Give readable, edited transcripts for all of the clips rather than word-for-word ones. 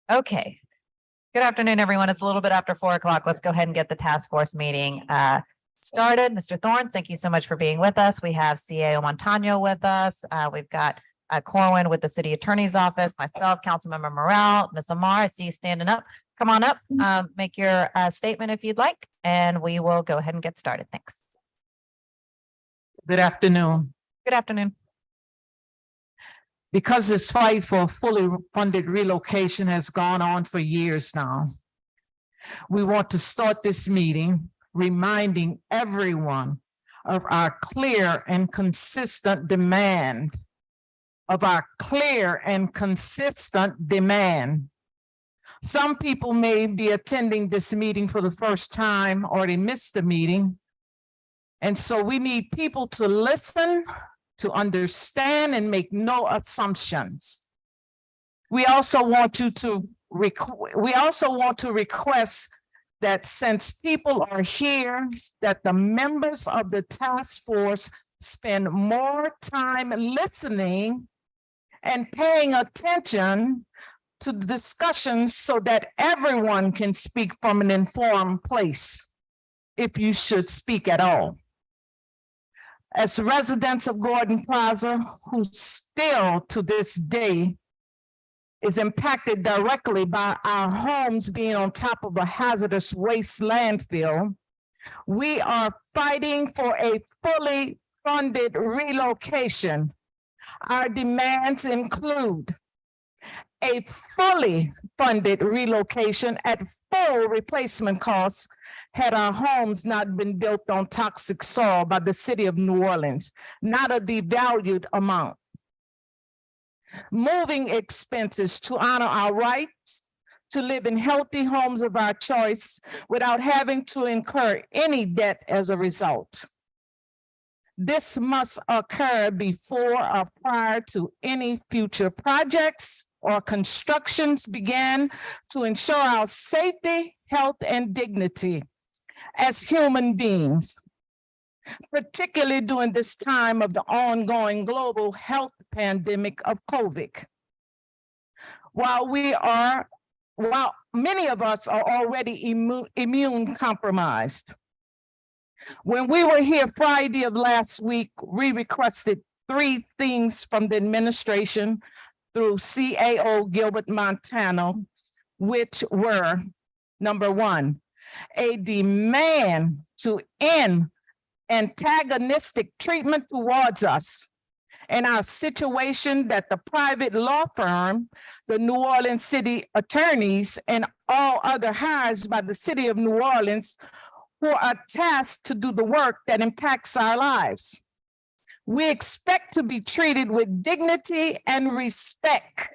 Okay. Good afternoon, everyone. It's a little bit after 4 o'clock. Let's go ahead and get the task force meeting started. Mr. Thorne, thank you so much for being with us. We have CAO Montano with us. We've got Corwin with the City Attorney's Office, myself, Councilmember Morrell, Ms. Amar, I see you standing up. Come on up, make your statement if you'd like, and we will go ahead and get started. Thanks. Good afternoon. Good afternoon. Because this fight for fully funded relocation has gone on for years now, we want to start this meeting reminding everyone of our clear and consistent demand, Some people may be attending this meeting for the first time or they missed the meeting. And so we need people to listen, to understand, and make no assumptions. We also want to request that since people are here, that the members of the task force spend more time listening and paying attention to the discussions so that everyone can speak from an informed place, if you should speak at all. As residents of Gordon Plaza, who still to this day is impacted directly by our homes being on top of a hazardous waste landfill, we are fighting for a fully funded relocation. Our demands include a fully funded relocation at full replacement costs had our homes not been built on toxic soil by the city of New Orleans, not a devalued amount. Moving expenses to honor our rights to live in healthy homes of our choice without having to incur any debt as a result. This must occur before or prior to any future projects or constructions began to ensure our safety, health, and dignity as human beings, particularly during this time of the ongoing global health pandemic of COVID. While many of us are already immune compromised. When we were here Friday of last week, we requested 3 things from the administration through CAO Gilbert Montano, which were, number 1, a demand to end antagonistic treatment towards us and our situation that the private law firm, the New Orleans City Attorneys, and all other hires by the City of New Orleans who are tasked to do the work that impacts our lives. We expect to be treated with dignity and respect.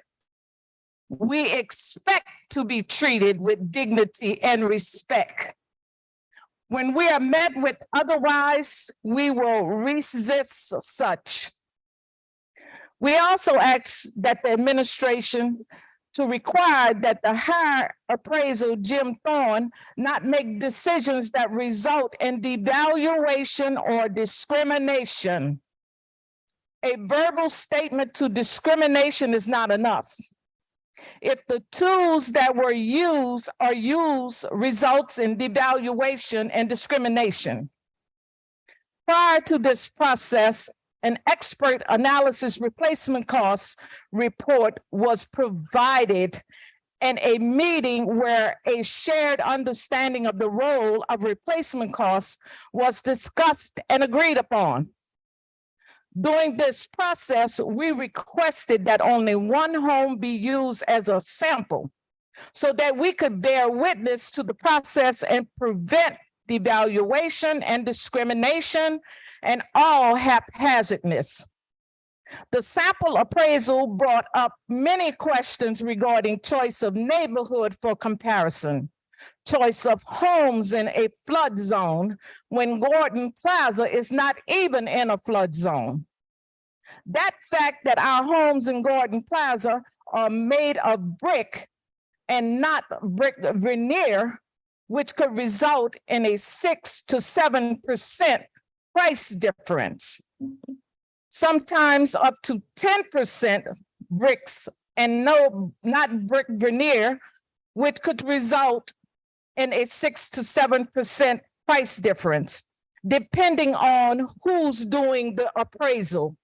We expect to be treated with dignity and respect. When we are met with otherwise, we will resist such. We also ask that the administration to require that the higher appraisal, Jim Thorne, not make decisions that result in devaluation or discrimination. A verbal statement to discrimination is not enough. If the tools that were used results in devaluation and discrimination. Prior to this process, an expert analysis replacement costs report was provided in a meeting where a shared understanding of the role of replacement costs was discussed and agreed upon. During this process, we requested that only 1 home be used as a sample so that we could bear witness to the process and prevent devaluation and discrimination and all haphazardness. The sample appraisal brought up many questions regarding choice of neighborhood for comparison, choice of homes in a flood zone when Gordon Plaza is not even in a flood zone. That fact that our homes in Gordon Plaza are made of brick and not brick veneer, which could result in a 6 to 7% price difference. Sometimes up to 10% bricks and not brick veneer which could result in a 6 to 7% price difference, depending on who's doing the appraisal.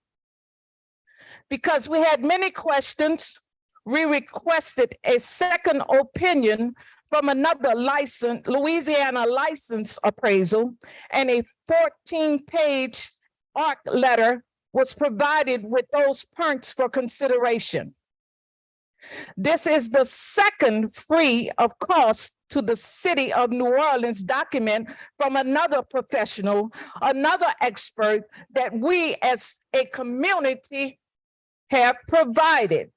Because we had many questions, we requested a second opinion from another Louisiana license appraisal, and a 14-page ARC letter was provided with those points for consideration. This is the second free of cost to the city of New Orleans document from another professional, another expert that we as a community have provided.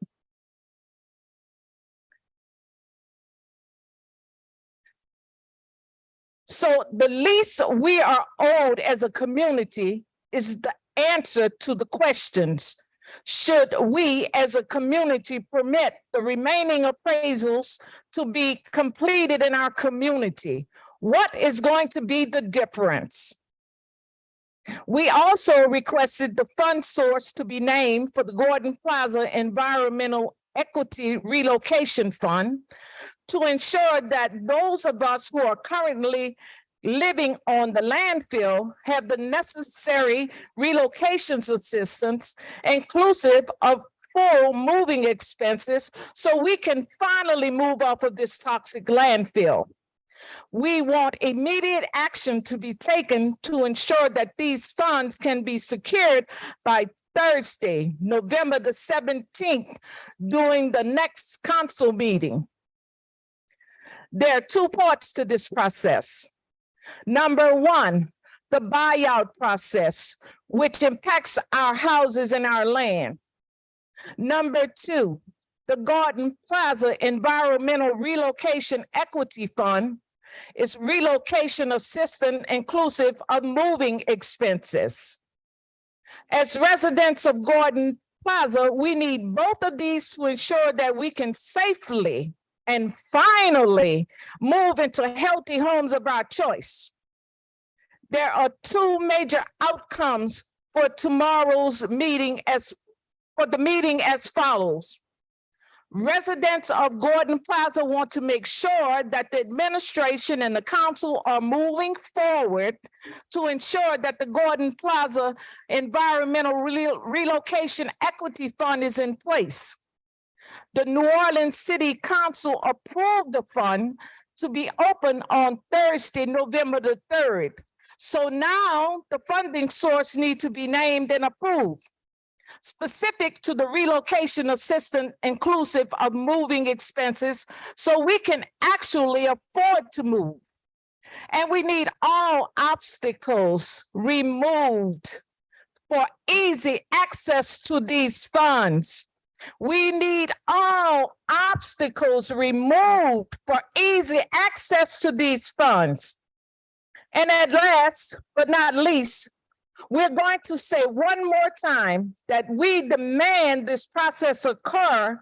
So the least we are owed as a community is the answer to the questions. Should we as a community permit the remaining appraisals to be completed in our community? What is going to be the difference? We also requested the fund source to be named for the Gordon Plaza Environmental Equity Relocation Fund to ensure that those of us who are currently living on the landfill have the necessary relocation assistance, inclusive of full moving expenses, so we can finally move off of this toxic landfill. We want immediate action to be taken to ensure that these funds can be secured by Thursday, November the 17th, during the next council meeting. There are two parts to this process. Number one, the buyout process, which impacts our houses and our land. Number two, the Gordon Plaza Environmental Relocation Equity Fund is relocation assistance inclusive of moving expenses. As residents of Gordon Plaza, we need both of these to ensure that we can safely and finally move into healthy homes of our choice. There are two major outcomes for tomorrow's meeting as follows. Residents of Gordon Plaza want to make sure that the administration and the council are moving forward to ensure that the Gordon Plaza Environmental Relocation Equity Fund is in place. The New Orleans City Council approved the fund to be open on Thursday, November the 3rd. So now the funding source needs to be named and approved. Specific to the relocation assistance inclusive of moving expenses, so we can actually afford to move. And we need all obstacles removed for easy access to these funds. We need all obstacles removed for easy access to these funds. And at last, but not least, we're going to say one more time that we demand this process occur,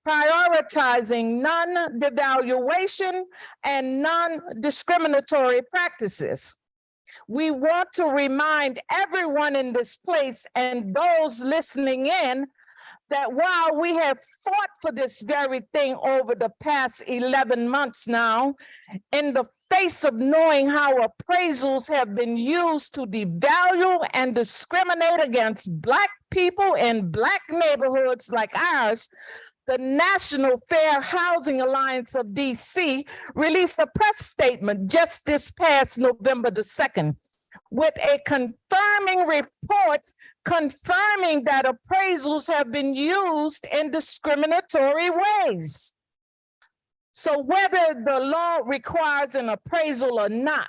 prioritizing non-devaluation and non-discriminatory practices. We want to remind everyone in this place and those listening in that while we have fought for this very thing over the past 11 months now, in the face of knowing how appraisals have been used to devalue and discriminate against Black people in Black neighborhoods like ours, the National Fair Housing Alliance of DC released a press statement just this past November the 2nd with a confirming report confirming that appraisals have been used in discriminatory ways. So whether the law requires an appraisal or not,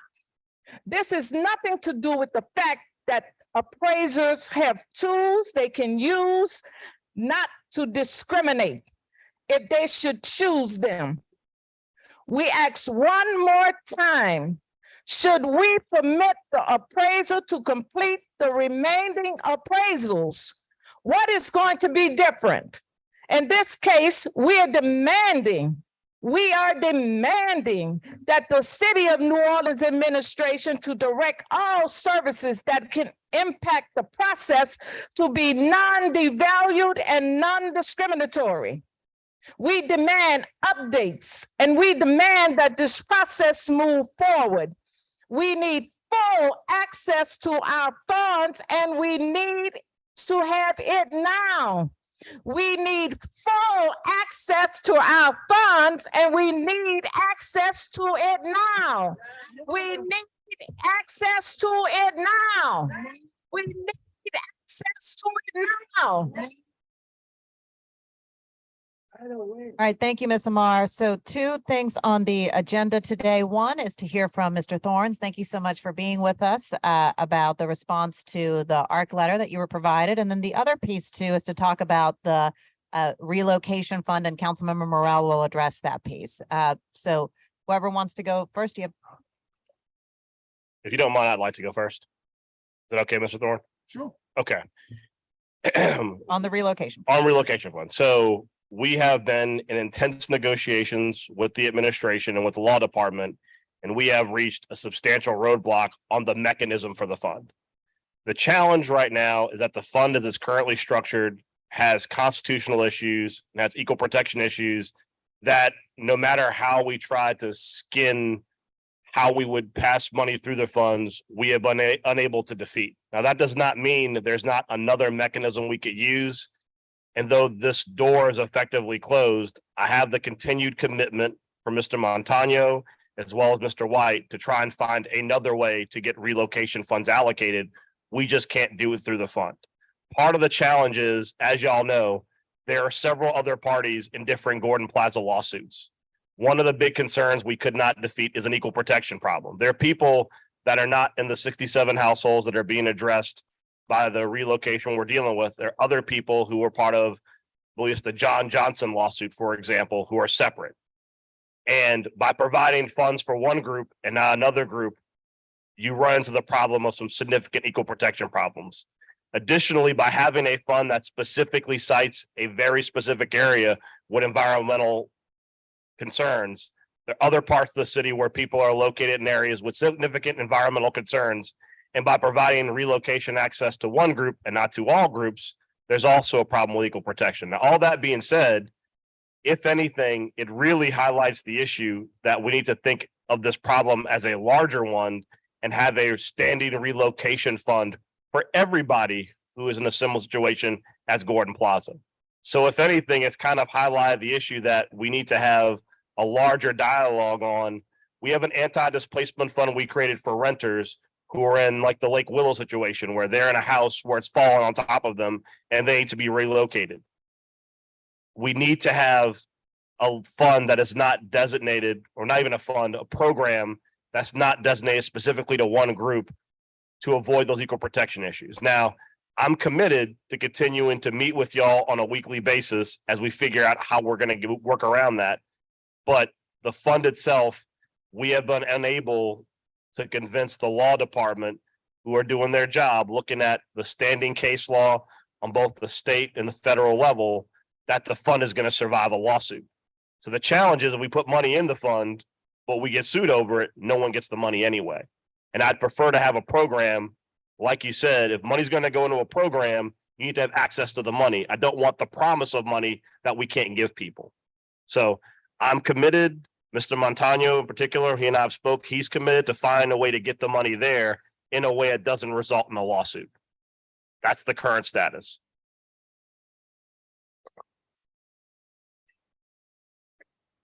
this is nothing to do with the fact that appraisers have tools they can use not to discriminate if they should choose them. We ask one more time, should we permit the appraiser to complete the remaining appraisals? What is going to be different? In this case, we are demanding that the City of New Orleans administration to direct all services that can impact the process to be non-devalued and non-discriminatory. We demand updates and we demand that this process move forward. We need full access to our funds and we need to have it now. We need full access to our funds and we need access to it now. We need access to it now. We need access to it now. All right, thank you, Ms. Amar. So two things on the agenda today. One is to hear from Mr. Thorns. Thank you so much for being with us about the response to the ARC letter that you were provided. And then the other piece too is to talk about the relocation fund, and Councilmember Morrell will address that piece. So whoever wants to go first, you have. If you don't mind, I'd like to go first. Is that okay, Mr. Thorne? Sure. Okay. On the relocation. On relocation fund. So we have been in intense negotiations with the administration and with the law department, and we have reached a substantial roadblock on the mechanism for the fund. The challenge right now is that the fund as it's currently structured has constitutional issues and has equal protection issues that no matter how we try to skin how we would pass money through the funds, we have been unable to defeat. Now, that does not mean that there's not another mechanism we could use. And though this door is effectively closed, I have the continued commitment from Mr. Montano as well as Mr. White to try and find another way to get relocation funds allocated. We just can't do it through the fund. Part of the challenge is, as y'all know, there are several other parties in different Gordon Plaza lawsuits. One of the big concerns we could not defeat is an equal protection problem. There are people that are not in the 67 households that are being addressed by the relocation we're dealing with. There are other people who are part of, I believe it's the John Johnson lawsuit, for example, who are separate. And by providing funds for one group and not another group, you run into the problem of some significant equal protection problems. Additionally, by having a fund that specifically cites a very specific area with environmental concerns, there are other parts of the city where people are located in areas with significant environmental concerns. And by providing relocation access to one group and not to all groups, there's also a problem with equal protection. Now, all that being said, if anything, it really highlights the issue that we need to think of this problem as a larger one and have a standing relocation fund for everybody who is in a similar situation as Gordon Plaza. So if anything, it's kind of highlighted the issue that we need to have a larger dialogue on. We have an anti-displacement fund we created for renters who are in like the Lake Willow situation where they're in a house where it's fallen on top of them and they need to be relocated. We need to have a fund that is not designated, or not even a fund, a program that's not designated specifically to one group to avoid those equal protection issues. Now, I'm committed to continuing to meet with y'all on a weekly basis as we figure out how we're going to work around that. But the fund itself, we have been unable to convince the law department, who are doing their job, looking at the standing case law on both the state and the federal level, that the fund is going to survive a lawsuit. So the challenge is if we put money in the fund, but we get sued over it, no one gets the money anyway. And I'd prefer to have a program, like you said, if money's going to go into a program, you need to have access to the money. I don't want the promise of money that we can't give people. So I'm committed. Mr. Montano in particular, he and I have spoke, he's committed to find a way to get the money there in a way that doesn't result in a lawsuit. That's the current status.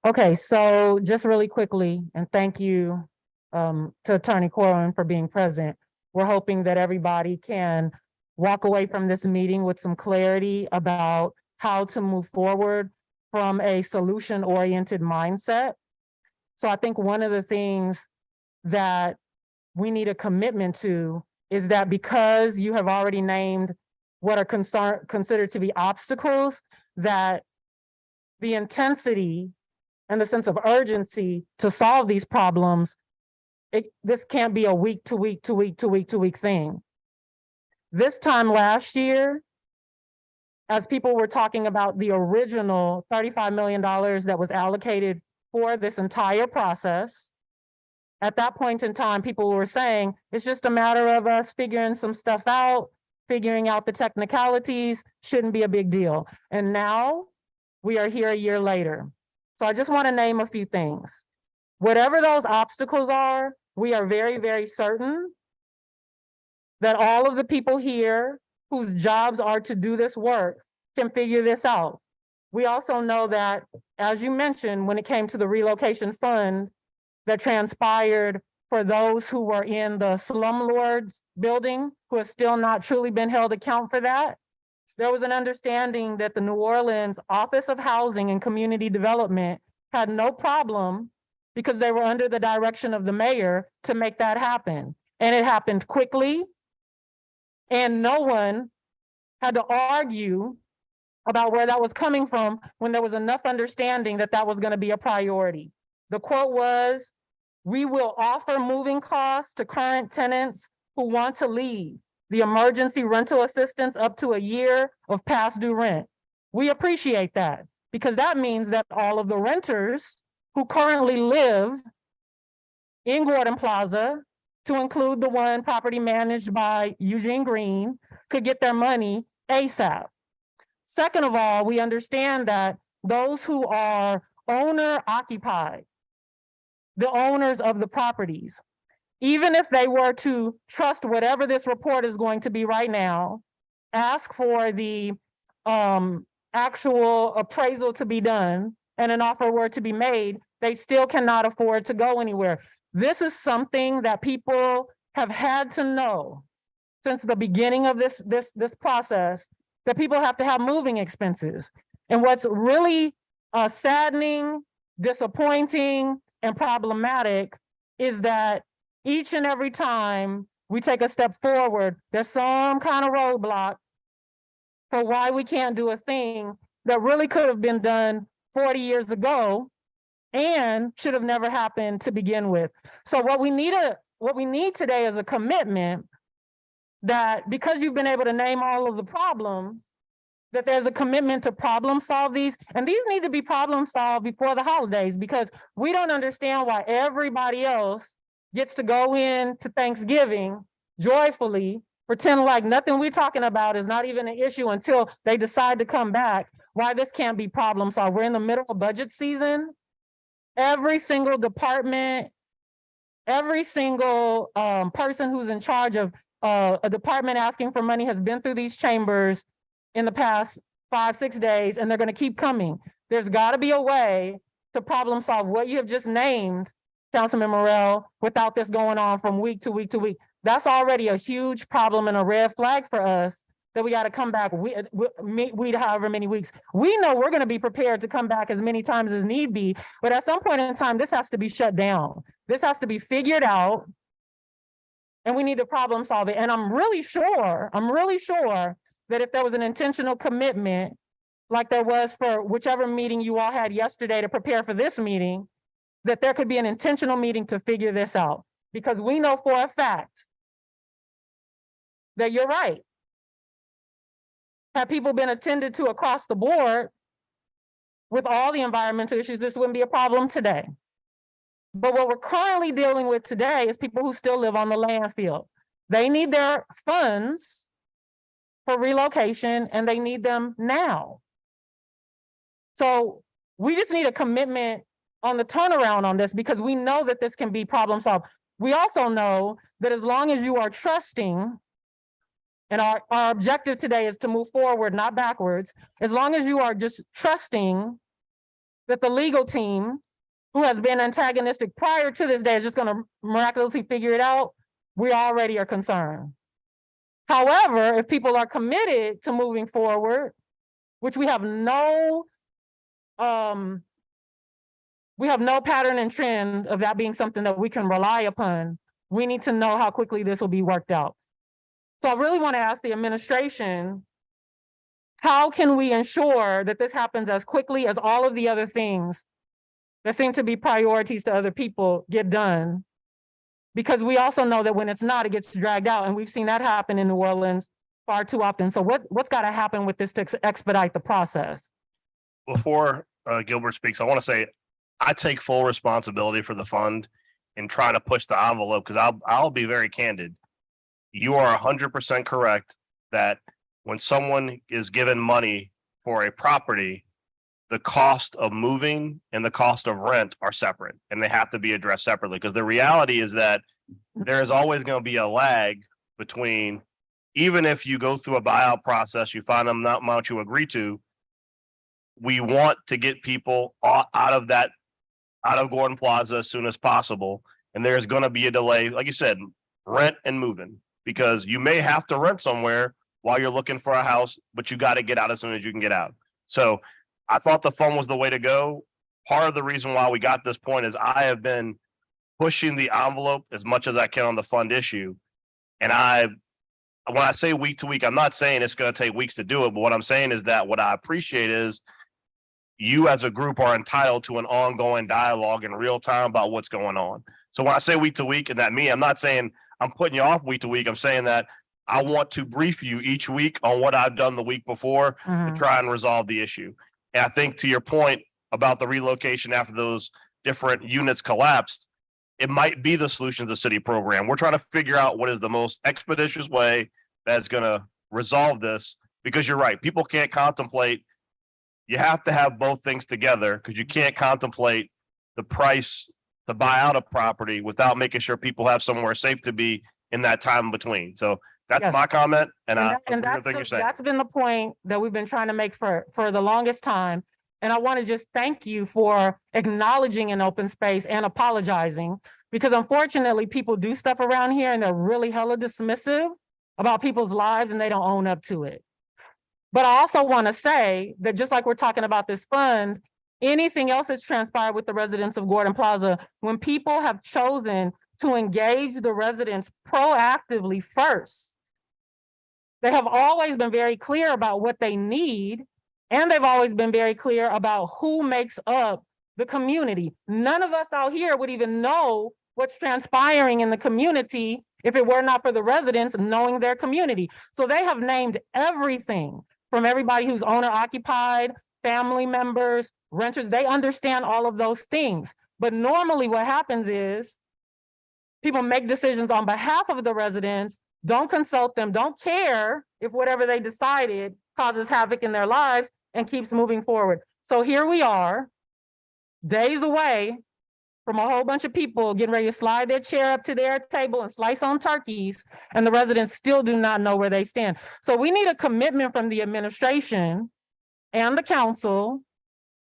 Okay, so just really quickly, and thank you to Attorney Corwin for being present. We're hoping that everybody can walk away from this meeting with some clarity about how to move forward from a solution-oriented mindset. So I think one of the things that we need a commitment to is that because you have already named what are considered to be obstacles, that the intensity and the sense of urgency to solve these problems, this can't be a week to week thing. This time last year, as people were talking about the original $35 million that was allocated for this entire process, at that point in time, people were saying, it's just a matter of us figuring some stuff out, figuring out the technicalities, shouldn't be a big deal. And now we are here a year later. So I just want to name a few things. Whatever those obstacles are, we are very, very certain that all of the people here whose jobs are to do this work can figure this out. We also know that, as you mentioned, when it came to the relocation fund that transpired for those who were in the slumlords building, who have still not truly been held account for that, there was an understanding that the New Orleans Office of Housing and Community Development had no problem, because they were under the direction of the mayor, to make that happen. And it happened quickly. And no one had to argue about where that was coming from when there was enough understanding that that was going to be a priority. The quote was, "We will offer moving costs to current tenants who want to leave, the emergency rental assistance up to a year of past due rent." We appreciate that, because that means that all of the renters who currently live in Gordon Plaza, to include the one property managed by Eugene Green, could get their money ASAP. Second of all, we understand that those who are owner occupied, the owners of the properties, even if they were to trust whatever this report is going to be right now, ask for the actual appraisal to be done and an offer were to be made, they still cannot afford to go anywhere. This is something that people have had to know since the beginning of this process, that people have to have moving expenses. And what's really saddening, disappointing, and problematic is that each and every time we take a step forward, there's some kind of roadblock for why we can't do a thing that really could have been done 40 years ago and should have never happened to begin with. So what we need today is a commitment that, because you've been able to name all of the problems, that there's a commitment to problem solve these, and these need to be problem solved before the holidays, because we don't understand why everybody else gets to go in to Thanksgiving joyfully, pretend like nothing we're talking about is not even an issue until they decide to come back, why this can't be problem solved. We're in the middle of budget season. Every single department, every single person who's in charge of a department asking for money has been through these chambers in the past 5-6 days, and they're going to keep coming. There's got to be a way to problem solve what you have just named, Councilman Morrell, without this going on from week to week to week. That's already a huge problem and a red flag for us, that we got to come back we however many weeks. We know we're going to be prepared to come back as many times as need be, but at some point in time, this has to be shut down. This has to be figured out, and we need to problem solve it. And I'm really sure that if there was an intentional commitment, like there was for whichever meeting you all had yesterday to prepare for this meeting, that there could be an intentional meeting to figure this out. Because we know for a fact that you're right. Had people been attended to across the board with all the environmental issues, this wouldn't be a problem today. But what we're currently dealing with today is people who still live on the landfill. They need their funds for relocation, and they need them now. So we just need a commitment on the turnaround on this, because we know that this can be problem solved. We also know that as long as you are trusting, and our objective today is to move forward, not backwards. As long as you are just trusting that the legal team, who has been antagonistic prior to this day, is just going to miraculously figure it out, we already are concerned. However, if people are committed to moving forward, which we have no pattern and trend of that being something that we can rely upon, we need to know how quickly this will be worked out. So I really want to ask the administration, how can we ensure that this happens as quickly as all of the other things that seem to be priorities to other people get done? Because we also know that when it's not, it gets dragged out, and we've seen that happen in New Orleans far too often. So what's got to happen with this to expedite the process? Before Gilbert speaks, I want to say I take full responsibility for the fund and try to push the envelope, because I'll be very candid. You are 100% correct that when someone is given money for a property, the cost of moving and the cost of rent are separate and they have to be addressed separately. Because the reality is that there is always going to be a lag between, even if you go through a buyout process, you find them not amount you agree to. We want to get people out of Gordon Plaza as soon as possible. And there's going to be a delay, like you said, rent and moving, because you may have to rent somewhere while you're looking for a house, but you got to get out as soon as you can get out. So I thought the fund was the way to go. Part of the reason why we got this point is I have been pushing the envelope as much as I can on the fund issue. And when I say week to week, I'm not saying it's going to take weeks to do it, but what I'm saying is that what I appreciate is you as a group are entitled to an ongoing dialogue in real time about what's going on. So when I say week to week, and that me, I'm not saying I'm putting you off week to week. I'm saying that I want to brief you each week on what I've done the week before to try and resolve the issue. And I think to your point about the relocation after those different units collapsed, it might be the Solutions to City program. We're trying to figure out what is the most expeditious way that's going to resolve this, because you're right. People can't contemplate. You have to have both things together, because you can't contemplate the price to buy out a property without making sure people have somewhere safe to be in that time in between. So that's Yes. my comment. And I And agree with everything you're saying. that's been the point that we've been trying to make for the longest time. And I want to just thank you for acknowledging an open space and apologizing, because unfortunately people do stuff around here and they're really hella dismissive about people's lives and they don't own up to it. But I also want to say that just like we're talking about this fund, anything else that's transpired with the residents of Gordon Plaza, when people have chosen to engage the residents proactively first, they have always been very clear about what they need, and they've always been very clear about who makes up the community. None of us out here would even know what's transpiring in the community if it were not for the residents knowing their community. So they have named everything from everybody who's owner occupied, family members, renters. They understand all of those things. But normally what happens is people make decisions on behalf of the residents, don't consult them, don't care if whatever they decided causes havoc in their lives, and keeps moving forward. So here we are, days away from a whole bunch of people getting ready to slide their chair up to their table and slice on turkeys, and the residents still do not know where they stand. So we need a commitment from the administration and the council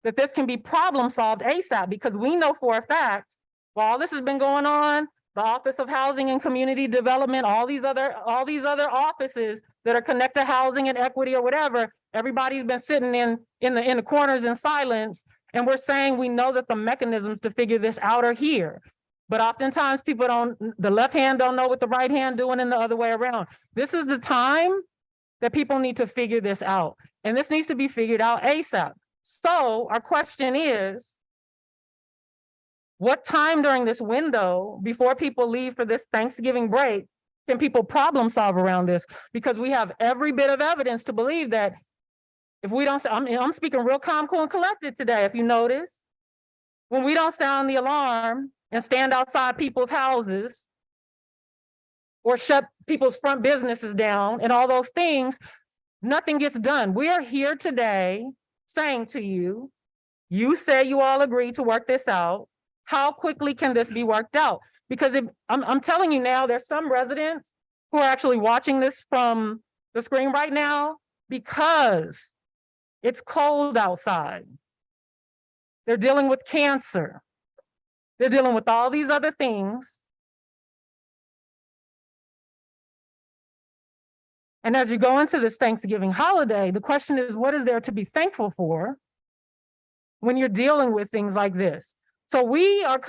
that this can be problem solved ASAP, because we know for a fact, while this has been going on, the Office of Housing and Community Development, all these other offices that are connected to housing and equity or whatever, everybody's been sitting in the corners in silence. And we're saying we know that the mechanisms to figure this out are here. But oftentimes people the left hand don't know what the right hand doing and the other way around. This is the time that people need to figure this out. And this needs to be figured out ASAP. So our question is, what time during this window before people leave for this Thanksgiving break can people problem solve around this? Because we have every bit of evidence to believe that if we don't, I'm speaking real calm, cool, and collected today, if you notice, when we don't sound the alarm and stand outside people's houses or shut people's front businesses down and all those things, nothing gets done. We are here today saying to you, you say you all agree to work this out. How quickly can this be worked out? Because I'm telling you now, there's some residents who are actually watching this from the screen right now because it's cold outside. They're dealing with cancer. They're dealing with all these other things. And as you go into this Thanksgiving holiday, the question is, what is there to be thankful for when you're dealing with things like this? So we are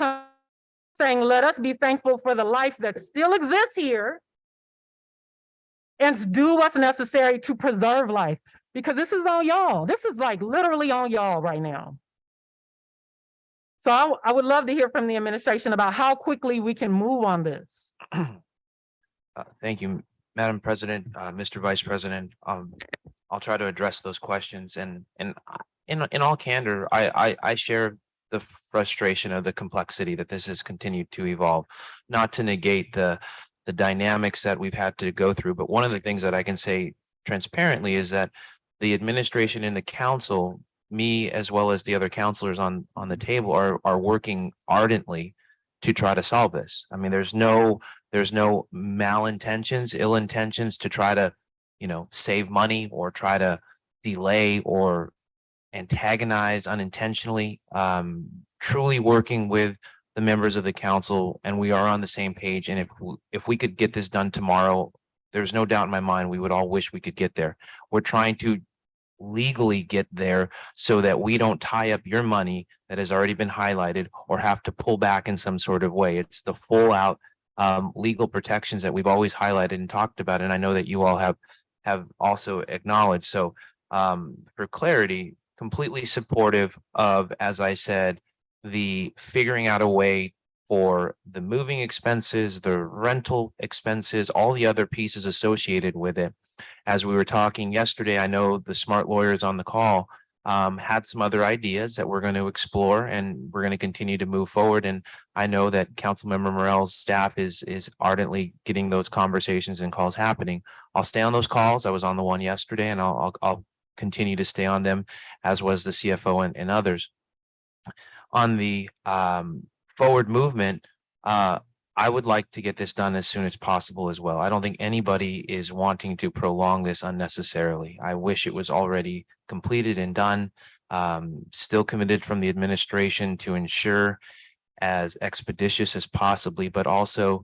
saying, let us be thankful for the life that still exists here and do what's necessary to preserve life, because this is on y'all. This is like literally on y'all right now. So I would love to hear from the administration about how quickly we can move on this. Thank you, Madam President, Mr. Vice President. I'll try to address those questions, and in all candor, I share the frustration of the complexity that this has continued to evolve, not to negate the dynamics that we've had to go through. But one of the things that I can say transparently is that the administration and the council me as well as the other counselors on the table are working ardently to try to solve this. I mean, there's no malintentions, ill intentions to try to, save money or try to delay or antagonize unintentionally. Truly working with the members of the council, and we are on the same page. And if we could get this done tomorrow, there's no doubt in my mind we would all wish we could get there. We're trying to legally get there so that we don't tie up your money that has already been highlighted or have to pull back in some sort of way. It's the full out legal protections that we've always highlighted and talked about, and I know that you all have also acknowledged. So for clarity, completely supportive of, as I said, the figuring out a way for the moving expenses, the rental expenses, all the other pieces associated with it. As we were talking yesterday, I know the smart lawyers on the call had some other ideas that we're going to explore, and we're going to continue to move forward. And I know that Councilmember Morell's staff is ardently getting those conversations and calls happening. I'll stay on those calls. I was on the one yesterday, and I'll continue to stay on them, as was the CFO and others. On the forward movement, I would like to get this done as soon as possible as well. I don't think anybody is wanting to prolong this unnecessarily. I wish it was already completed and done. Still committed from the administration to ensure as expeditious as possibly, but also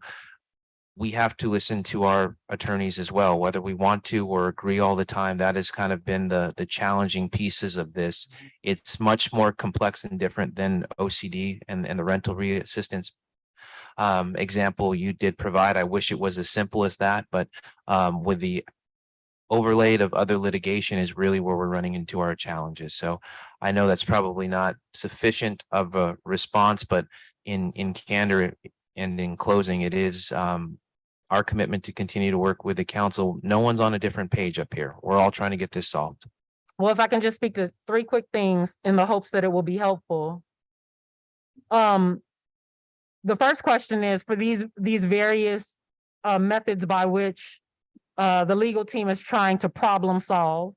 we have to listen to our attorneys as well, whether we want to or agree all the time. That has kind of been the challenging pieces of this. It's much more complex and different than OCD and the rental reassistance example you did provide. I wish it was as simple as that, but with the overlaid of other litigation is really where we're running into our challenges. So I know that's probably not sufficient of a response, but in candor and in closing, it is our commitment to continue to work with the council. No one's on a different page up here. We're all trying to get this solved. Well, if I can just speak to 3 quick things in the hopes that it will be helpful. The first question is for these various methods by which the legal team is trying to problem solve.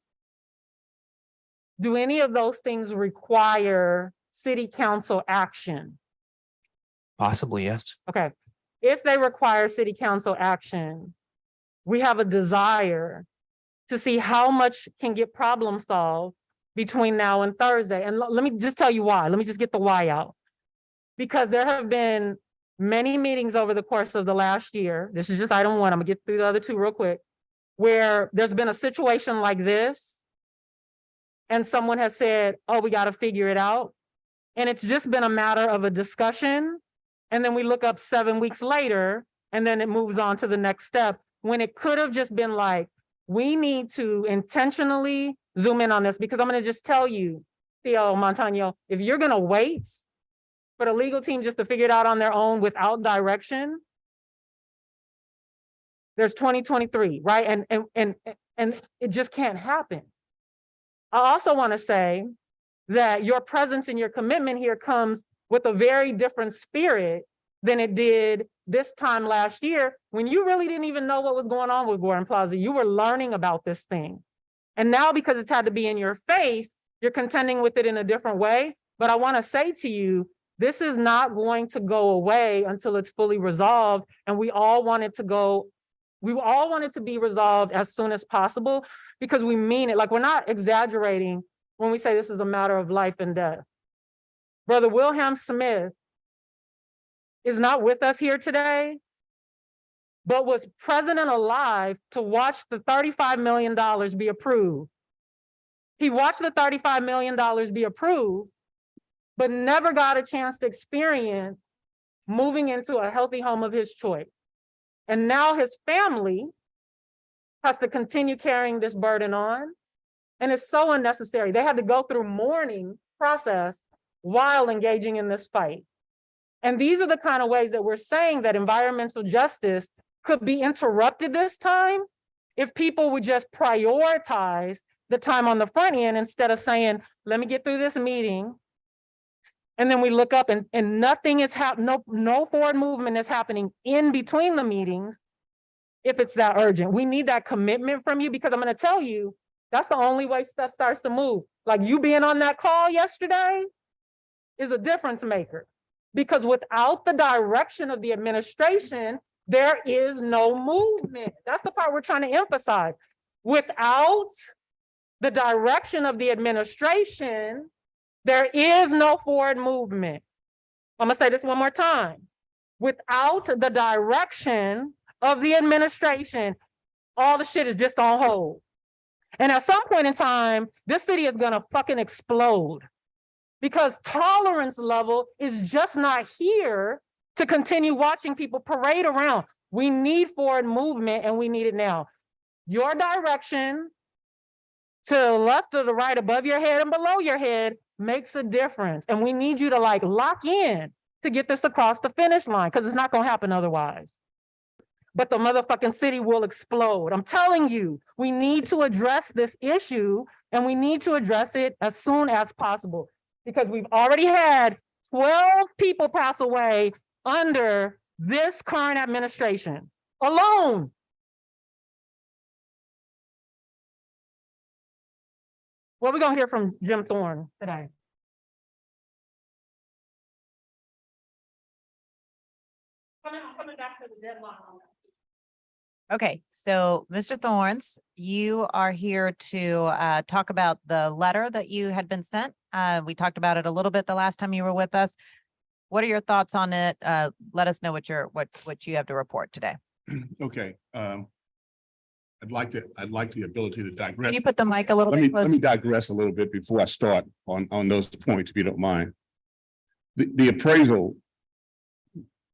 Do any of those things require city council action? Possibly, yes. Okay. If they require city council action, we have a desire to see how much can get problem solved between now and Thursday. And let me just tell you why. Let me just get the why out. Because there have been many meetings over the course of the last year. This is just item 1. I'm gonna get through the other 2 real quick, where there's been a situation like this and someone has said, oh, we got to figure it out. And it's just been a matter of a discussion. And then we look up 7 weeks later, and then it moves on to the next step, when it could have just been like, we need to intentionally zoom in on this. Because I'm going to just tell you, Theo Montano, if you're going to wait for the legal team just to figure it out on their own without direction, there's 2023, right? And it just can't happen. I also want to say that your presence and your commitment here comes with a very different spirit than it did this time last year, when you really didn't even know what was going on with Gordon Plaza. You were learning about this thing. And now, because it's had to be in your face, you're contending with it in a different way. But I want to say to you, this is not going to go away until it's fully resolved. And we all want it to be resolved as soon as possible, because we mean it. Like, we're not exaggerating when we say this is a matter of life and death. Brother Wilhelm Smith is not with us here today, but was present and alive to watch the $35 million be approved. He watched the $35 million be approved, but never got a chance to experience moving into a healthy home of his choice. And now his family has to continue carrying this burden on. And it's so unnecessary. They had to go through mourning process while engaging in this fight. And these are the kind of ways that we're saying that environmental justice could be interrupted this time if people would just prioritize the time on the front end, instead of saying, let me get through this meeting. And then we look up and nothing is happening, no forward movement is happening in between the meetings if it's that urgent. We need that commitment from you, because I'm going to tell you, That's the only way stuff starts to move. Like you being on that call yesterday is a difference maker. Because without the direction of the administration, there is no movement. That's the part we're trying to emphasize. Without the direction of the administration, there is no forward movement. I'm gonna say this one more time. Without the direction of the administration, all the shit is just on hold. And at some point in time, this city is gonna fucking explode. Because tolerance level is just not here to continue watching people parade around. We need forward movement and we need it now. Your direction to the left or the right, above your head and below your head makes a difference. And we need you to like lock in to get this across the finish line because it's not gonna happen otherwise. But the motherfucking city will explode. I'm telling you, we need to address this issue and we need to address it as soon as possible. Because we've already had 12 people pass away under this current administration alone. What are we gonna hear from Jim Thorne today? Coming back to the deadline on that. Okay, so Mr. Thorns, you are here to talk about the letter that you had been sent. We talked about it a little bit the last time you were with us. What are your thoughts on it? Let us know what you have to report today. Okay, I'd like the ability to digress. Can you put the mic a little Let bit me closer? digress a little bit before I start on those points, if you don't mind. The appraisal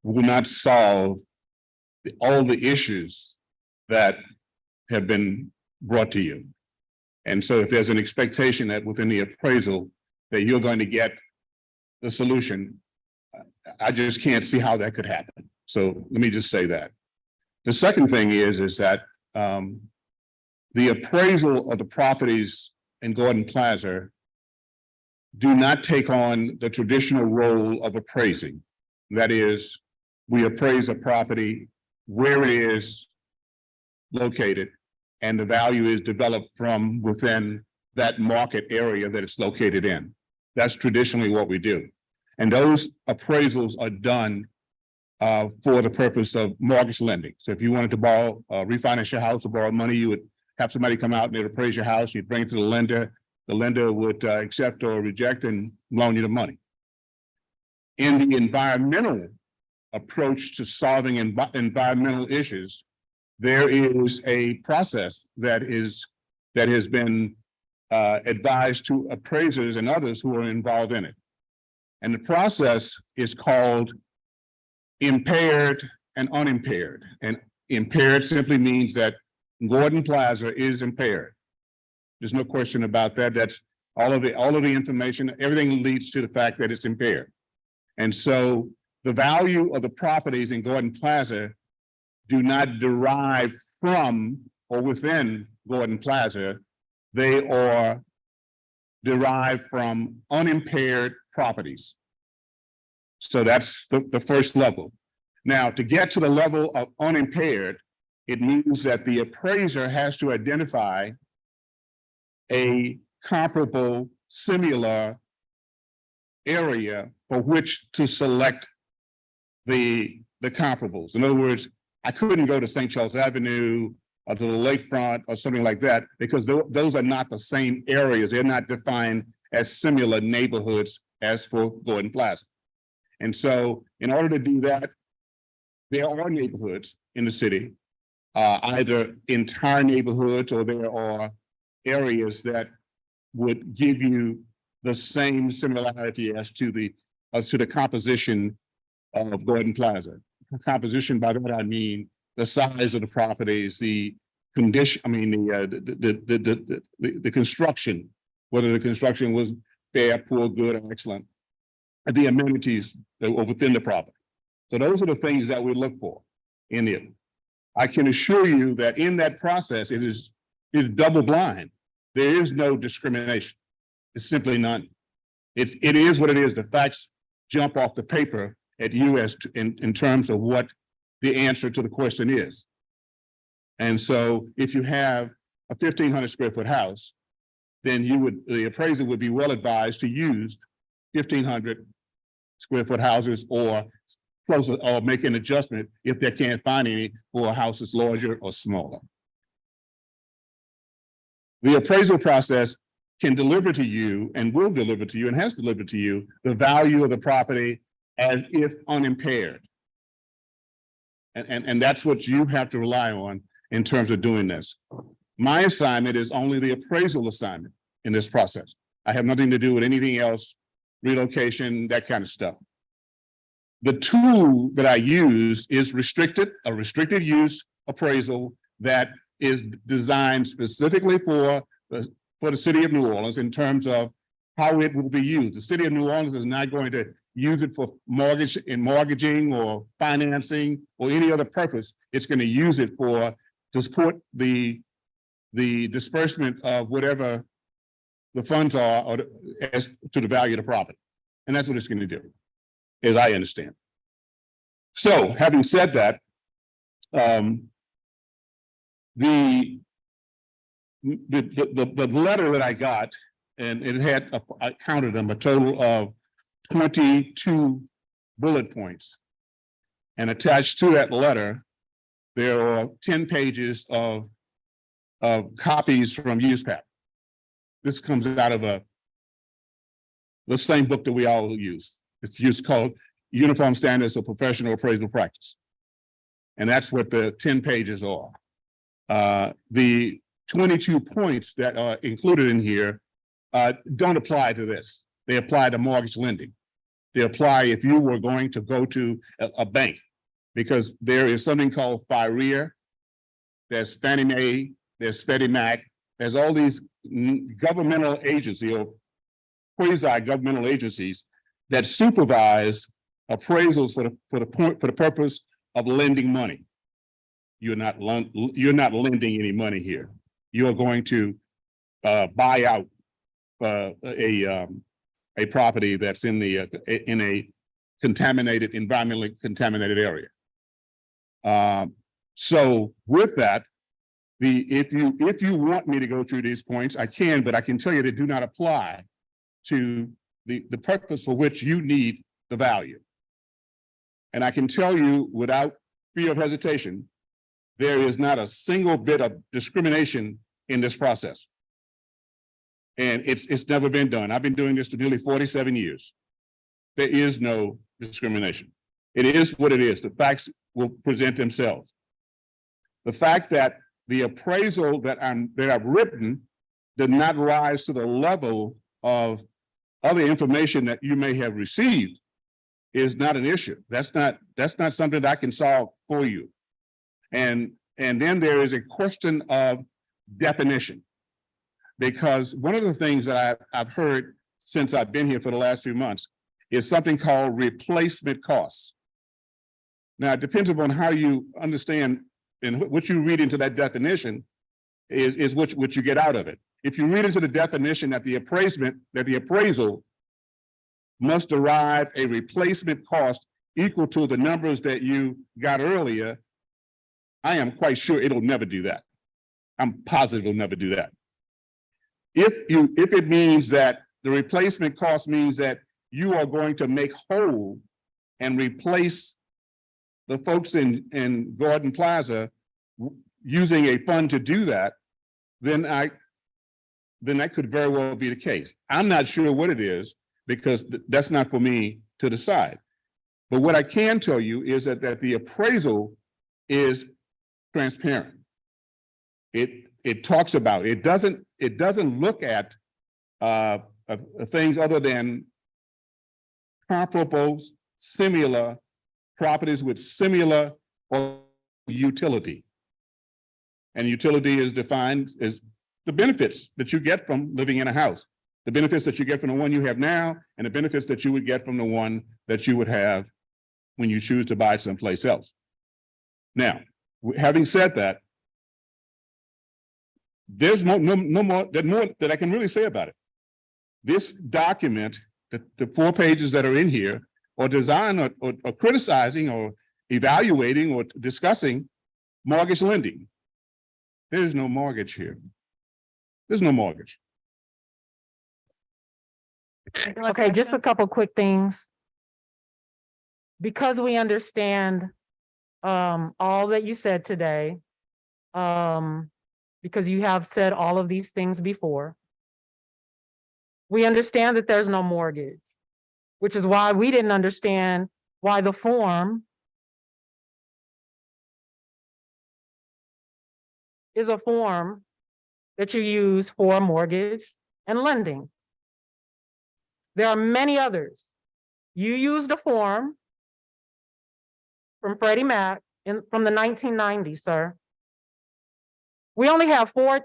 will not solve all the issues that have been brought to you. And so if there's an expectation that within the appraisal that you're going to get the solution, I just can't see how that could happen. So let me just say that. The second thing is that the appraisal of the properties in Gordon Plaza do not take on the traditional role of appraising. That is, we appraise a property where it is located and the value is developed from within that market area that it's located in. That's traditionally what we do. And those appraisals are done for the purpose of mortgage lending. So if you wanted to borrow, refinance your house or borrow money, you would have somebody come out and they'd appraise your house, you'd bring it to the lender would accept or reject and loan you the money. In the environmental approach to solving environmental issues, there is a process that has been advised to appraisers and others who are involved in it. And the process is called impaired and unimpaired. And impaired simply means that Gordon Plaza is impaired. There's no question about that. That's all of the information, everything leads to the fact that it's impaired. And so the value of the properties in Gordon Plaza do not derive from or within Gordon Plaza. They are derived from unimpaired properties. So that's the first level. Now, to get to the level of unimpaired, it means that the appraiser has to identify a comparable, similar area for which to select the comparables. In other words, I couldn't go to St. Charles Avenue or to the lakefront or something like that because those are not the same areas. They're not defined as similar neighborhoods as for Gordon Plaza. And so in order to do that, there are neighborhoods in the city, either entire neighborhoods or there are areas that would give you the same similarity as to the composition of Gordon Plaza. Composition, by that I mean the size of the properties, the condition, I mean the construction, whether the construction was fair, poor, good, or excellent, and the amenities that were within the property. So those are the things that we look for in it. I can assure you that in that process, it is double blind. There is no discrimination. It's simply none. It is what it is. The facts jump off the paper at you as in terms of what the answer to the question is. And so if you have a 1,500 square foot house, then the appraiser would be well advised to use 1,500 square foot houses or closer, or make an adjustment if they can't find any for a house that's larger or smaller. The appraisal process can deliver to you and will deliver to you and has delivered to you the value of the property as if unimpaired. And that's what you have to rely on in terms of doing this. My assignment is only the appraisal assignment in this process. I have nothing to do with anything else, relocation, that kind of stuff. The tool that I use is a restricted use appraisal that is designed specifically for the city of New Orleans in terms of how it will be used. The city of New Orleans is not going to use it for mortgaging or financing or any other purpose. It's going to use it to support the disbursement of whatever the funds are or as to the value of the property. And that's what it's going to do, as I understand. So having said that, the letter that I got, and it had, I counted them, a total of 22 bullet points. And attached to that letter, there are 10 pages of copies from USPAP. This comes out of the same book that we all use. It's used called Uniform Standards of Professional Appraisal Practice. And that's what the 10 pages are. The 22 points that are included in here don't apply to this. They apply to mortgage lending. They apply if you were going to go to a bank, because there is something called FIREA, there's Fannie Mae, there's Freddie Mac, there's all these governmental agencies or quasi-governmental agencies that supervise appraisals for the purpose of lending money. You're not lending any money here. You are going to buy out a property that's in a environmentally contaminated area. So with that, if you want me to go through these points, I can, but I can tell you they do not apply to the purpose for which you need the value. And I can tell you without fear of hesitation, there is not a single bit of discrimination in this process. And it's never been done. I've been doing this for nearly 47 years. There is no discrimination. It is what it is. The facts will present themselves. The fact that the appraisal that I've written did not rise to the level of other information that you may have received is not an issue. That's not something that I can solve for you. And then there is a question of definition, because one of the things that I've heard since I've been here for the last few months is something called replacement costs. Now, it depends upon how you understand and what you read into that definition is what you get out of it. If you read into the definition that the appraisal must derive a replacement cost equal to the numbers that you got earlier, I am quite sure it'll never do that. I'm positive it'll never do that. If it means that the replacement cost means that you are going to make whole and replace the folks in Gordon Plaza using a fund to do that, then that could very well be the case. I'm not sure what it is, because that's not for me to decide. But what I can tell you is that the appraisal is transparent. It talks about, it doesn't look at things other than comparable, similar properties with similar or utility. And utility is defined as the benefits that you get from living in a house, the benefits that you get from the one you have now, and the benefits that you would get from the one that you would have when you choose to buy someplace else. Now, having said that, there's no more that I can really say about it. This document, the 4 pages that are in here, are designed or criticizing or evaluating or discussing mortgage lending. There's no mortgage here. There's no mortgage. Okay, just a couple quick things. Because we understand all that you said today, because you have said all of these things before. We understand that there's no mortgage, which is why we didn't understand why the form is a form that you use for mortgage and lending. There are many others. You used a form from Freddie Mac from the 1990s, sir. We only have the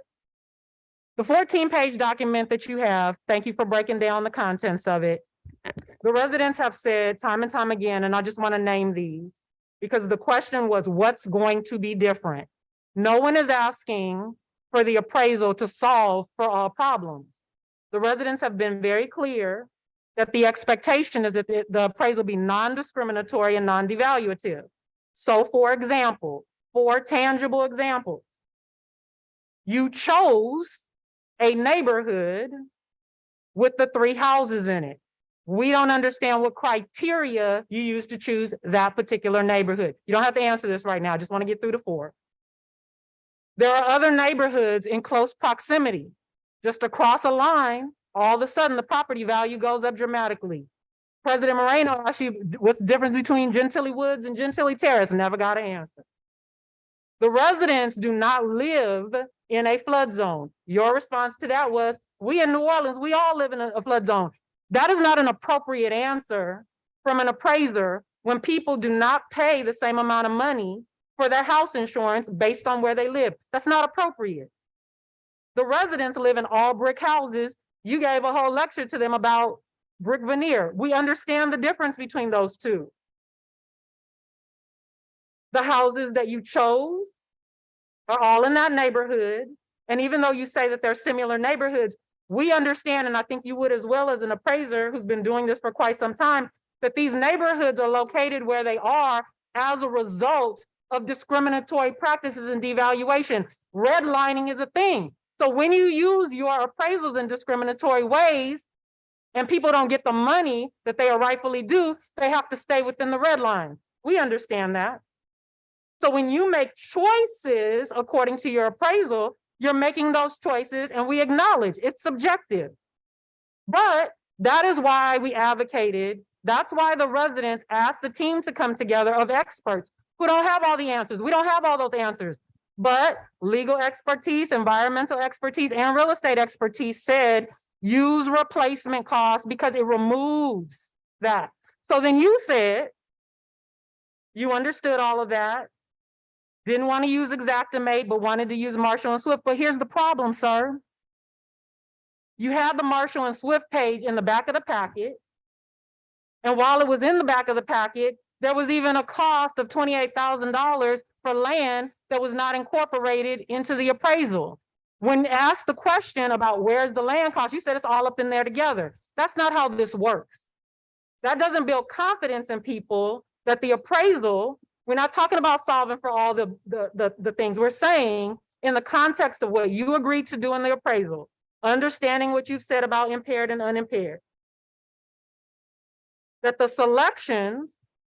14-page document that you have. Thank you for breaking down the contents of it. The residents have said time and time again, and I just want to name these because the question was, what's going to be different? No one is asking for the appraisal to solve for all problems. The residents have been very clear that the expectation is that the appraisal be non-discriminatory and non-devaluative. So for example, 4 tangible examples. You chose a neighborhood with the 3 houses in it. We don't understand what criteria you use to choose that particular neighborhood. You don't have to answer this right now. I just want to get through the 4. There are other neighborhoods in close proximity. Just across a line, all of a sudden the property value goes up dramatically. President Moreno asked you what's the difference between Gentilly Woods and Gentilly Terrace, never got an answer. The residents do not live in a flood zone. Your response to that was, we in New Orleans, we all live in a flood zone. That is not an appropriate answer from an appraiser when people do not pay the same amount of money for their house insurance based on where they live. That's not appropriate. The residents live in all brick houses. You gave a whole lecture to them about brick veneer. We understand the difference between those two. The houses that you chose are all in that neighborhood. And even though you say that they're similar neighborhoods, we understand, and I think you would as well as an appraiser who's been doing this for quite some time, that these neighborhoods are located where they are as a result of discriminatory practices and devaluation. Redlining is a thing. So when you use your appraisals in discriminatory ways and people don't get the money that they are rightfully due, they have to stay within the red line. We understand that. So when you make choices according to your appraisal, you're making those choices and we acknowledge it's subjective. But that is why we advocated, that's why the residents asked the team to come together of experts who don't have all the answers. We don't have all those answers, but legal expertise, environmental expertise, and real estate expertise said, use replacement costs because it removes that. So then you said, you understood all of that, didn't want to use Xactimate, but wanted to use Marshall and Swift. But here's the problem, sir. You had the Marshall and Swift page in the back of the packet. And while it was in the back of the packet, there was even a cost of $28,000 for land that was not incorporated into the appraisal. When asked the question about where's the land cost, you said it's all up in there together. That's not how this works. That doesn't build confidence in people that the appraisal, we're not talking about solving for all the things. We're saying in the context of what you agreed to do in the appraisal, understanding what you've said about impaired and unimpaired, that the selections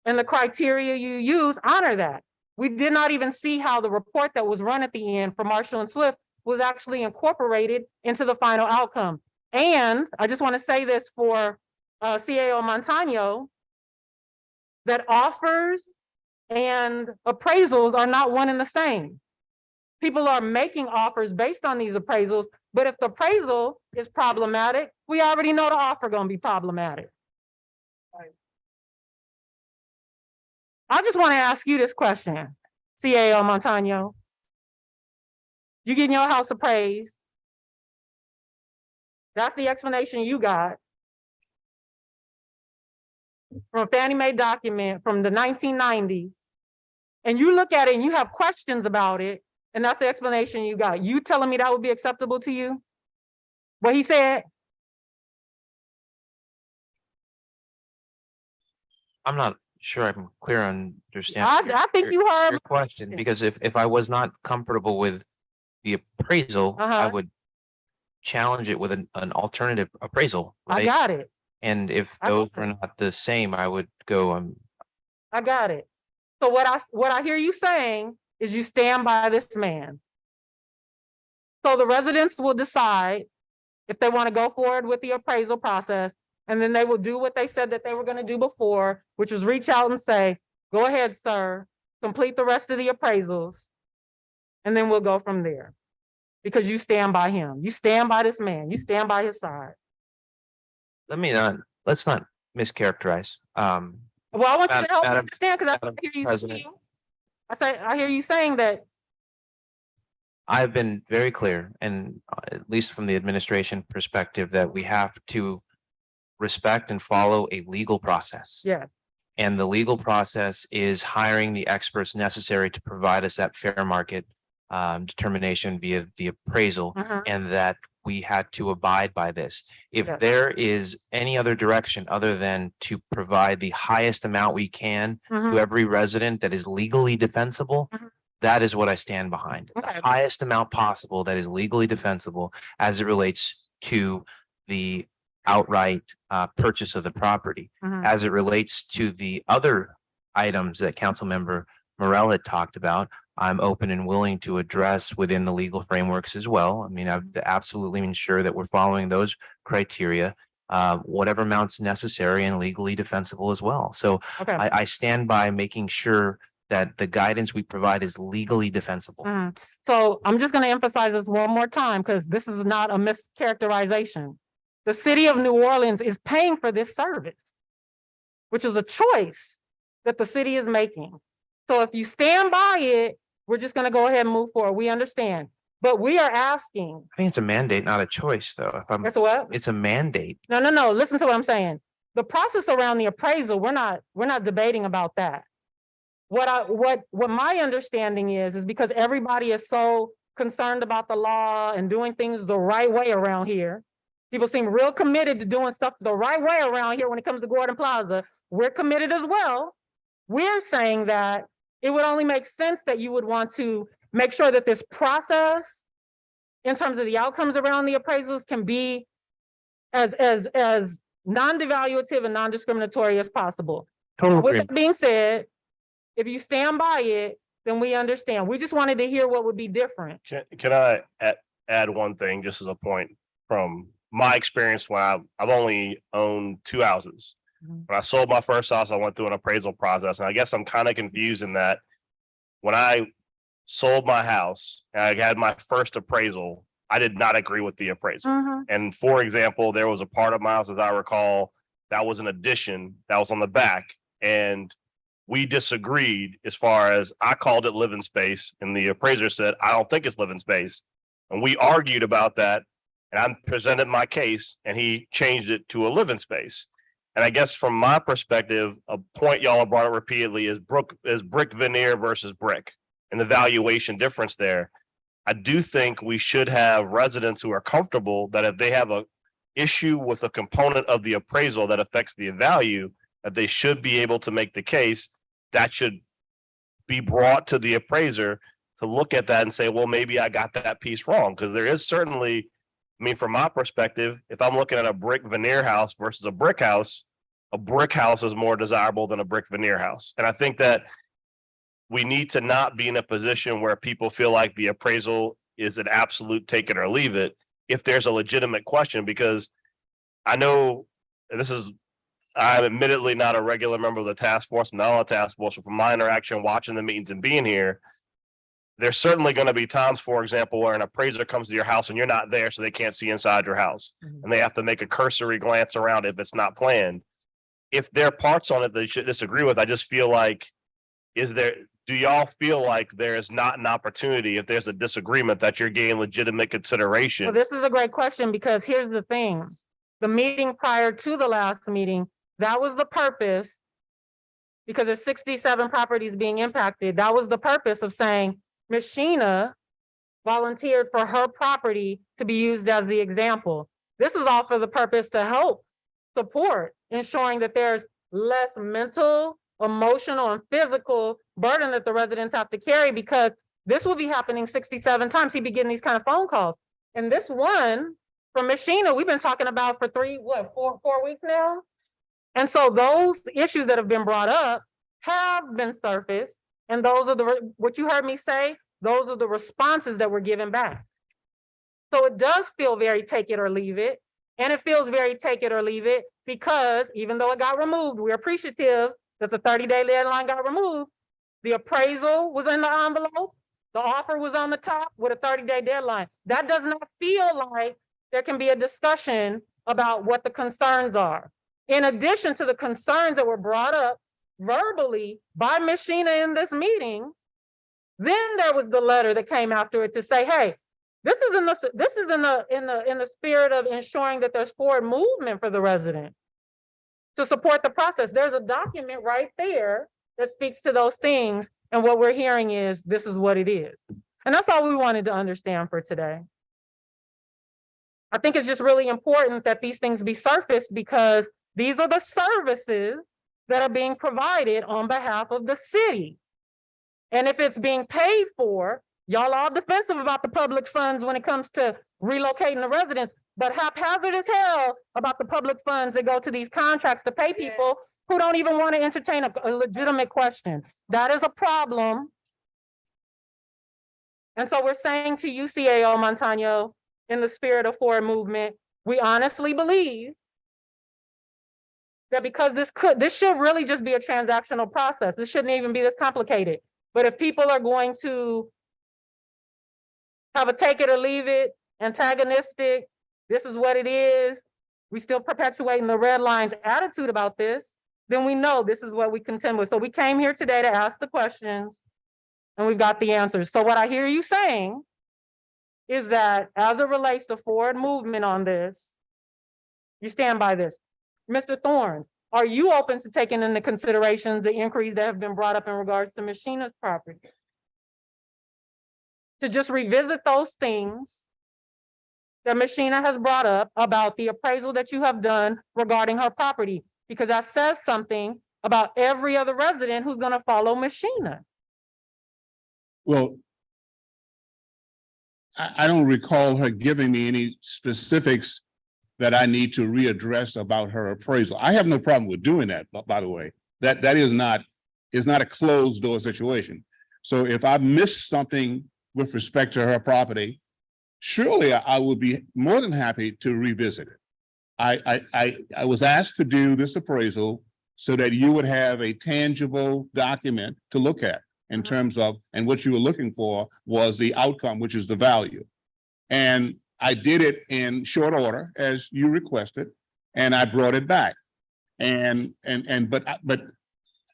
and the criteria you use honor that. We did not even see how the report that was run at the end for Marshall and Swift was actually incorporated into the final outcome. And I just want to say this for CAO Montano, that offers and appraisals are not one and the same. People are making offers based on these appraisals, but if the appraisal is problematic, we already know the offer going to be problematic. I just want to ask you this question, CAO Montano. You getting your house appraised. That's the explanation you got from a Fannie Mae document from the 1990s. And you look at it and you have questions about it, and that's the explanation you got. You telling me that would be acceptable to you? What he said? I'm not sure I'm clear on understanding I think you heard your question, because if I was not comfortable with the appraisal, I would challenge it with an alternative appraisal. I right? got it. And if I those got were not the same, I would go, I got it. So what I hear you saying is you stand by this man. So the residents will decide if they want to go forward with the appraisal process, and then they will do what they said that they were going to do before, which was reach out and say, go ahead, sir, complete the rest of the appraisals, and then we'll go from there. Because you stand by him. You stand by this man. You stand by his side. let's not mischaracterize. Well, I want you to help me Madam- understand, because I Madam hear you President. saying, I hear you saying that. I've been very clear, and at least from the administration perspective, that we have to respect and follow a legal process. Yeah. And the legal process is hiring the experts necessary to provide us that fair market determination via the appraisal, and that we had to abide by this. If Yes. there is any other direction other than to provide the highest amount we can to every resident that is legally defensible, that is what I stand behind. Okay. The highest amount possible that is legally defensible as it relates to the outright purchase of the property. As it relates to the other items that Councilmember Morel had talked about, I'm open and willing to address within the legal frameworks as well. I mean, I've absolutely ensure that we're following those criteria, whatever amounts necessary and legally defensible as well. So Okay. I stand by making sure that the guidance we provide is legally defensible. So I'm just going to emphasize this one more time, because this is not a mischaracterization. The city of New Orleans is paying for this service, which is a choice that the city is making. So if you stand by it, we're just going to go ahead and move forward. We understand. But we are asking. I think it's a mandate, not a choice, though. If I'm, That's what? it's a mandate. No. Listen to what I'm saying. The process around the appraisal, we're not debating about that. What my understanding is because everybody is so concerned about the law and doing things the right way around here. People seem real committed to doing stuff the right way around here when it comes to Gordon Plaza. We're committed as well. We're saying that it would only make sense that you would want to make sure that this process, in terms of the outcomes around the appraisals, can be as non-devaluative and non-discriminatory as possible. Total With agreement. that being said, if you stand by it, then we understand. We just wanted to hear what would be different. Can I add one thing just as a point from my experience when I've only owned 2 houses. When I sold my first house, I went through an appraisal process, and I guess I'm kind of confused in that when I sold my house and I had my first appraisal, I did not agree with the appraisal. And for example, there was a part of my house, as I recall, that was an addition that was on the back, and we disagreed as far as I called it living space, and the appraiser said, I don't think it's living space. And we argued about that, and I presented my case, and he changed it to a living space. And I guess from my perspective, a point y'all have brought up repeatedly is brick veneer versus brick and the valuation difference there. I do think we should have residents who are comfortable that if they have a issue with a component of the appraisal that affects the value, that they should be able to make the case that should be brought to the appraiser to look at that and say, well, maybe I got that piece wrong. Because there is certainly, I mean, from my perspective, if I'm looking at a brick veneer house versus a brick house is more desirable than a brick veneer house. And I think that we need to not be in a position where people feel like the appraisal is an absolute take it or leave it if there's a legitimate question, because I know, and I'm admittedly not a regular member of the task force, I'm not on the task force, but from my interaction watching the meetings and being here, there's certainly going to be times, for example, where an appraiser comes to your house and you're not there, so they can't see inside your house. And they have to make a cursory glance around if it's not planned. If there are parts on it that you should disagree with, I just feel like, do y'all feel like there is not an opportunity if there's a disagreement that you're getting legitimate consideration? Well, this is a great question, because here's the thing. The meeting prior to the last meeting, that was the purpose, because there's 67 properties being impacted. That was the purpose of saying Ms. Sheena volunteered for her property to be used as the example. This is all for the purpose to help support ensuring that there's less mental, emotional, and physical burden that the residents have to carry, because this will be happening 67 times. He'd be getting these kind of phone calls. And this one from Machina, we've been talking about for four weeks now? And so those issues that have been brought up have been surfaced, and those are what you heard me say, those are the responses that were given back. So it does feel very take it or leave it, and it feels very take it or leave it because even though it got removed, we're appreciative that the 30-day deadline got removed. The appraisal was in the envelope, the offer was on the top with a 30-day deadline. That does not feel like there can be a discussion about what the concerns are. In addition to the concerns that were brought up verbally by Ms. Sheena in this meeting, then there was the letter that came after it to say, hey, this is in the spirit of ensuring that there's forward movement for the resident to support the process. There's a document right there that speaks to those things. And what we're hearing is this is what it is. And that's all we wanted to understand for today. I think it's just really important that these things be surfaced because these are the services that are being provided on behalf of the city. And if it's being paid for, y'all are defensive about the public funds when it comes to relocating the residents, but haphazard as hell about the public funds that go to these contracts to pay people who don't even want to entertain a legitimate question. That is a problem. And so we're saying to you, CAO Montano, in the spirit of forward movement, we honestly believe that because this should really just be a transactional process. This shouldn't even be this complicated. But if people are going to have a take it or leave it, antagonistic, this is what it is, we still perpetuating the red lines attitude about this, then we know this is what we contend with. So we came here today to ask the questions and we've got the answers. So what I hear you saying is that as it relates to forward movement on this, you stand by this. Mr. Thorns, are you open to taking into consideration the inquiries that have been brought up in regards to Machina's property? To just revisit those things that Machina has brought up about the appraisal that you have done regarding her property, because that says something about every other resident who's going to follow Machina. Well, I don't recall her giving me any specifics that I need to readdress about her appraisal. I have no problem with doing that, by the way. That is not a closed door situation. So if I missed something with respect to her property, surely I would be more than happy to revisit it. I was asked to do this appraisal so that you would have a tangible document to look at in terms of, and what you were looking for was the outcome, which is the value. And I did it in short order as you requested, and I brought it back. But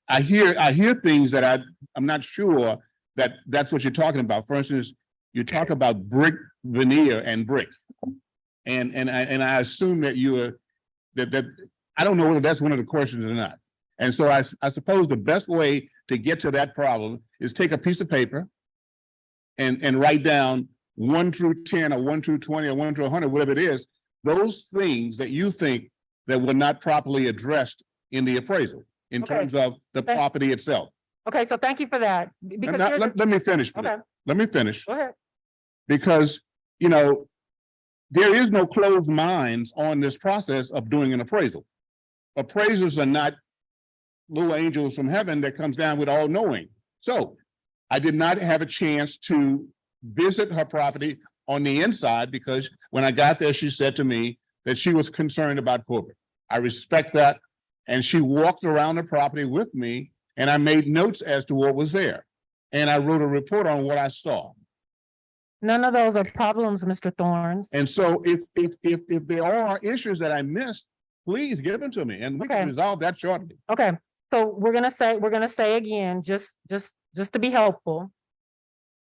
I hear things that I'm not sure that that's what you're talking about. For instance, you talk about brick veneer and brick. And I assume that that I don't know whether that's one of the questions or not. And so I suppose the best way to get to that problem is take a piece of paper and write down 1 through 10 or 1 through 20 or 1 through 100, whatever it is, those things that you think that were not properly addressed in the appraisal in terms of the property itself. Okay, so thank you for that. Because let me finish. Okay. Let me finish. Go ahead. Because, you know, there is no closed minds on this process of doing an appraisal. Appraisers are not little angels from heaven that comes down with all knowing. So I did not have a chance to visit her property on the inside because when I got there, she said to me that she was concerned about corporate. I respect that. And she walked around the property with me and I made notes as to what was there. And I wrote a report on what I saw. None of those are problems, Mr. Thorns. And so if there are issues that I missed, please give them to me and we can resolve that shortly. Okay, so we're gonna say again, just to be helpful.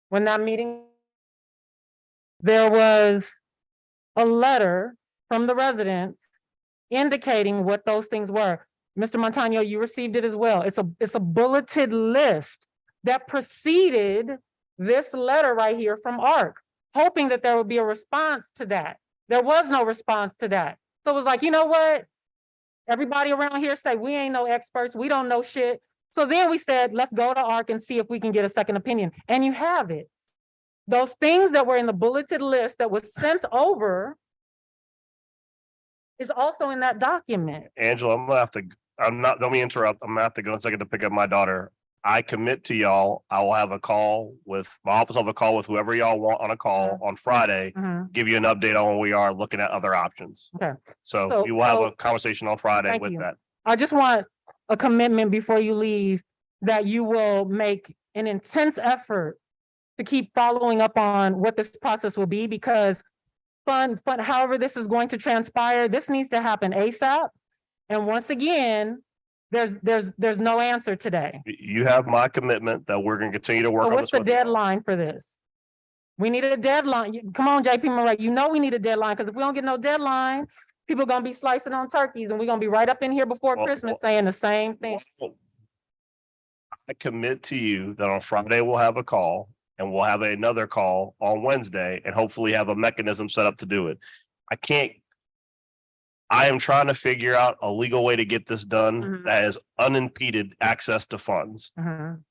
When that meeting, there was a letter from the residents indicating what those things were. Mr. Montano, you received it as well. It's a bulleted list that preceded this letter right here from ARC, hoping that there would be a response to that. There was no response to that. So it was like, you know what? Everybody around here say, we ain't no experts. We don't know shit. So then we said, let's go to ARC and see if we can get a second opinion. And you have it. Those things that were in the bulleted list that was sent over is also in that document. Angela, let me interrupt. I'm gonna have to go in a second to pick up my daughter. I commit to y'all, I will have a call with, my office will have a call with whoever y'all want on a call on Friday, Mhm. give you an update on where we are looking at other options. Okay. So So- we will have so- a conversation on Friday Thank with you. that. I just want a commitment before you leave that you will make an intense effort to keep following up on what this process will be, because however this is going to transpire, this needs to happen ASAP. And once again, there's no answer today. You have my commitment that we're gonna continue to work So on what's this. the deadline for this? We need a deadline. Come on, JP Murray, you know we need a deadline, because if we don't get no deadline, people are gonna be slicing on turkeys, and we're gonna be right up in here before Well, Christmas saying the same thing. I commit to you that on Friday we'll have a call and we'll have another call on Wednesday and hopefully have a mechanism set up to do it. I am trying to figure out a legal way to get this done Mhm. that has unimpeded access to funds. Mhm,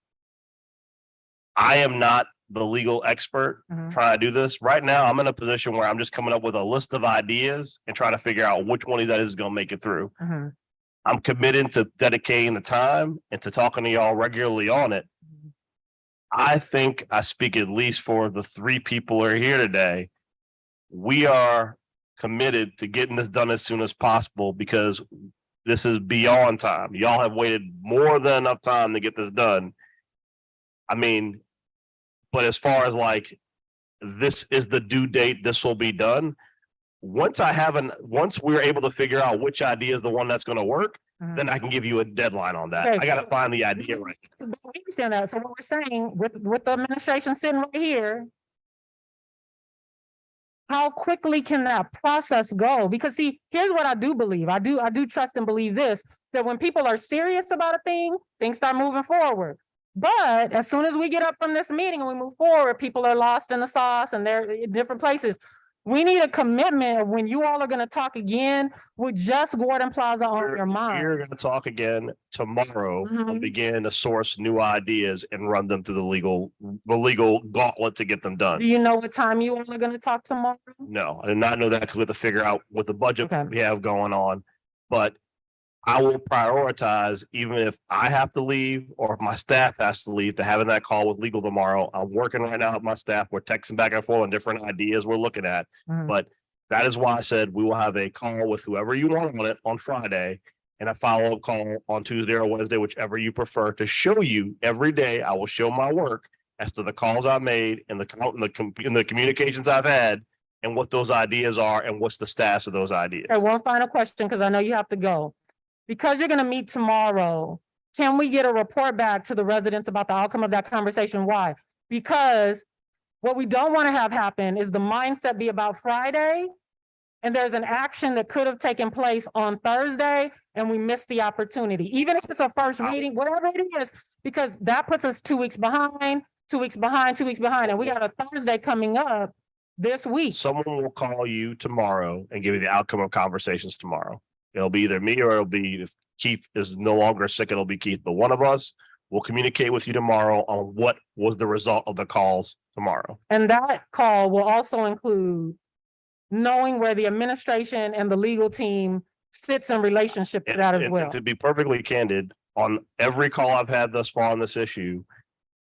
I am not the legal expert mhm. trying to do this. Right now, I'm in a position where I'm just coming up with a list of ideas and trying to figure out which one of that is going to make it through. Mhm. I'm committed to dedicating the time and to talking to y'all regularly on it. I think I speak at least for the three people who are here today. We are committed to getting this done as soon as possible because this is beyond time. Y'all have waited more than enough time to get this done. I mean, but as far as like, this is the due date, this will be done. Once we're able to figure out which idea is the one that's going to work, Mhm. then I can give you a deadline on that. Okay. I got to find the idea right. We understand that. So what we're saying with the administration sitting right here, how quickly can that process go? Because see, here's what I do believe. I do trust and believe this, that when people are serious about a thing, things start moving forward. But as soon as we get up from this meeting and we move forward, people are lost in the sauce and they're in different places. We need a commitment of when you all are gonna talk again with just Gordon Plaza on your We're mind. going to talk again tomorrow and Mhm. begin to source new ideas and run them through the legal gauntlet to get them Do done. you know what time you all are gonna talk tomorrow? No, I did not know that because we have to figure out what the budget Okay. we have going on. But I will prioritize, even if I have to leave or if my staff has to leave, to having that call with legal tomorrow. I'm working right now with my staff. We're texting back and forth on different ideas we're looking at. Mhm. But that is why I said we will have a call with whoever you want on it on Friday and a follow-up call on Tuesday or Wednesday, whichever you prefer, to show you every day. I will show my work as to the calls I made and the communications I've had and what those ideas are and what's the status of those ideas. Okay, one final question, because I know you have to go. Because you're gonna meet tomorrow, can we get a report back to the residents about the outcome of that conversation? Why? Because what we don't want to have happen is the mindset be about Friday, and there's an action that could have taken place on Thursday, and we missed the opportunity, even if it's a first reading, whatever it is, because that puts us 2 weeks behind, 2 weeks behind, 2 weeks behind, and we got a Thursday coming up this week. Someone will call you tomorrow and give you the outcome of conversations tomorrow. It'll be either me or it'll be, if Keith is no longer sick, it'll be Keith, but one of us will communicate with you tomorrow on what was the result of the calls tomorrow. And that call will also include knowing where the administration and the legal team sits in relationship to that as And well. to be perfectly candid, on every call I've had thus far on this issue,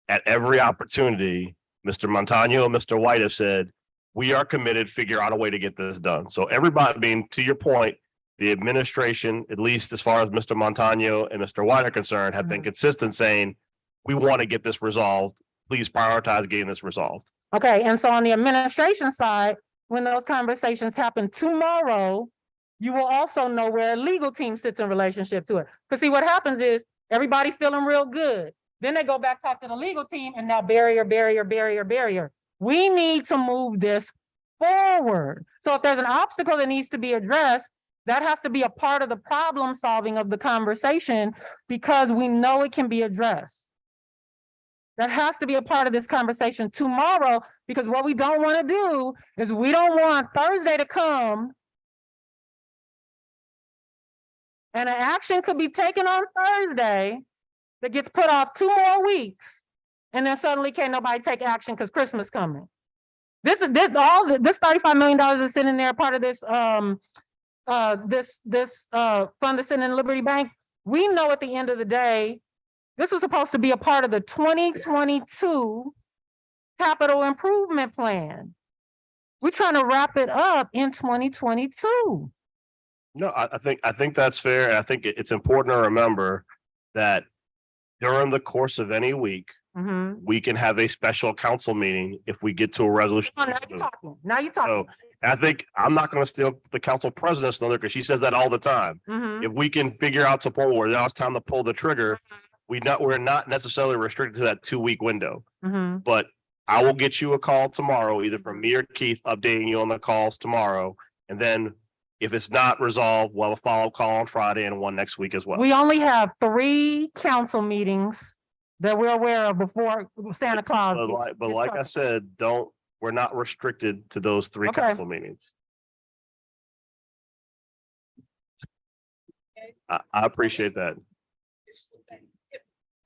at every opportunity, Mr. Montano and Mr. White have said, we are committed, figure out a way to get this done. So everybody, I mean, to your point, the administration, at least as far as Mr. Montano and Mr. White are concerned, have been consistent saying, we want to get this resolved. Please prioritize getting this resolved. Okay, and so on the administration side, when those conversations happen tomorrow, you will also know where a legal team sits in relationship to it. Because see, what happens is everybody feeling real good. Then they go back, talk to the legal team, and now barrier. We need to move this forward. So if there's an obstacle that needs to be addressed, that has to be a part of the problem solving of the conversation, because we know it can be addressed. That has to be a part of this conversation tomorrow, because what we don't want to do is we don't want Thursday to come and an action could be taken on Thursday that gets put off 2 more weeks. And then suddenly can't nobody take action because Christmas coming. This $35 million is sitting there, part of this fund that's in Liberty Bank, we know at the end of the day, this is supposed to be a part of the 2022 capital improvement plan. We're trying to wrap it up in 2022. No, I think that's fair. And I think it's important to remember that during the course of any week, Mhm. we can have a special council meeting if we get to a resolution. Oh, now you're talking. Now you're talking. So I think I'm not going to steal the council president's thunder because she says that all the time. Mhm. If we can figure out to pull where now it's time to pull the trigger, we're not necessarily restricted to that 2-week window. Mhm. But I will get you a call tomorrow, either from me or Keith, updating you on the calls tomorrow. And then if it's not resolved, we'll have a follow-up call on Friday and one next week as well. We only have 3 council meetings that we're aware of before Santa Claus. But like I said, we're not restricted to those 3 Okay. council meetings. I appreciate that.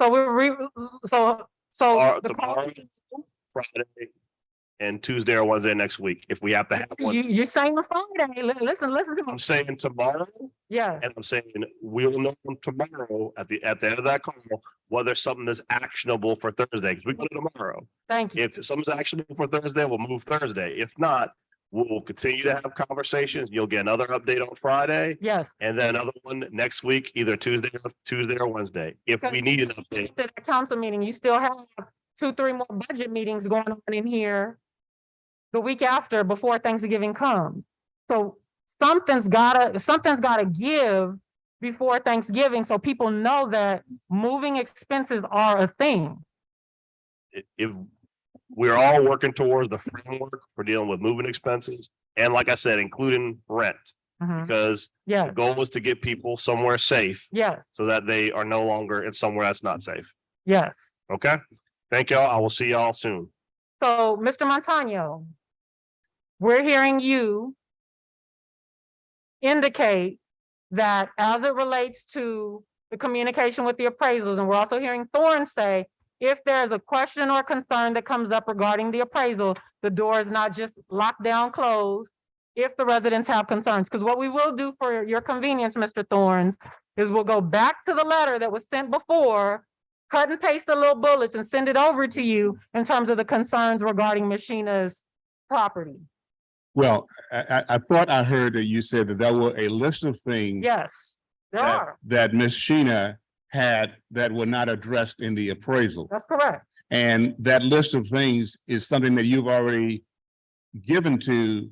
So so the Tomorrow, Friday, and Tuesday or Wednesday next week, if we have to have one. you're saying Friday. Listen to me. I'm saying tomorrow, Yeah, and I'm saying we'll know tomorrow at the end of that call whether something is actionable for Thursday, because we go to tomorrow. thank you. If something's actionable for Thursday, we'll move Thursday. If not, we'll continue to have conversations. You'll get another update on Friday, Yes. and then another one next week, either Tuesday or Wednesday, if we need an update. After the council meeting, you still have 2-3 more budget meetings going on in here the week after, before Thanksgiving comes. So something's gotta give before Thanksgiving, so people know that moving expenses are a thing. If we're all working towards the framework for dealing with moving expenses, and like I said, including rent, Mhm. because the Yes, goal is to get people somewhere safe yes, so that they are no longer in somewhere that's not safe. yes. Okay? Thank y'all. I will see y'all soon. So, Mr. Montano, we're hearing you indicate that as it relates to the communication with the appraisals, and we're also hearing Thorne say, if there's a question or concern that comes up regarding the appraisal, the door is not just locked down, closed, if the residents have concerns. Because what we will do for your convenience, Mr. Thorns, is we'll go back to the letter that was sent before, cut and paste the little bullets and send it over to you in terms of the concerns regarding Machina's property. Well, I thought I heard that you said that there were a list of things Yes, there are. that Ms. Sheena had that were not addressed in the appraisal. That's correct. And that list of things is something that you've already given to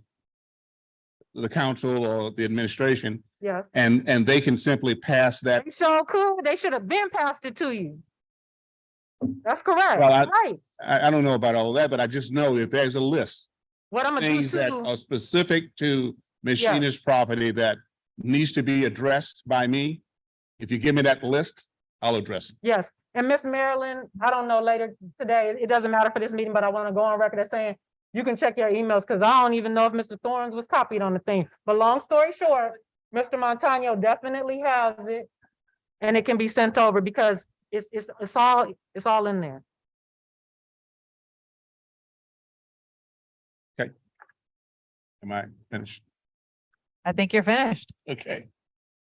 the council or the administration, Yes. and they can simply pass that. They sure could. They should have been passed it to you. That's correct. Well, Right. I don't know about all that, but I just know if there's a list, What I'm gonna do things that too, are specific to Ms. Yes. Sheena's property that needs to be addressed by me. If you give me that list, I'll address it. yes. And Miss Marilyn, I don't know, later today, it doesn't matter for this meeting, but I want to go on record as saying, you can check your emails, because I don't even know if Mr. Thorns was copied on the thing. But long story short, Mr. Montano definitely has it, and it can be sent over because it's all in there. Am I finished? I think you're finished. Okay,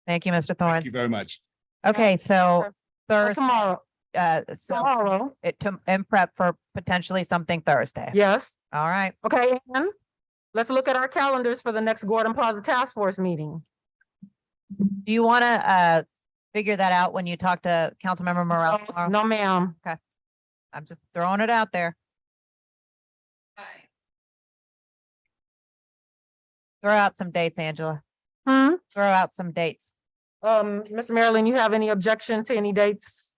Thank you, Mr. thank Thorns. you very much. Okay, so So Thursday, tomorrow, so tomorrow, and prep for potentially something Thursday. yes. All right. Okay, and let's look at our calendars for the next Gordon Plaza Task Force meeting. Do you want to figure that out when you talk to Councilmember Morrell tomorrow? No, ma'am. I'm just throwing it out there. Throw out some dates, Angela. Throw out some dates. Ms. Marilyn, you have any objection to any dates?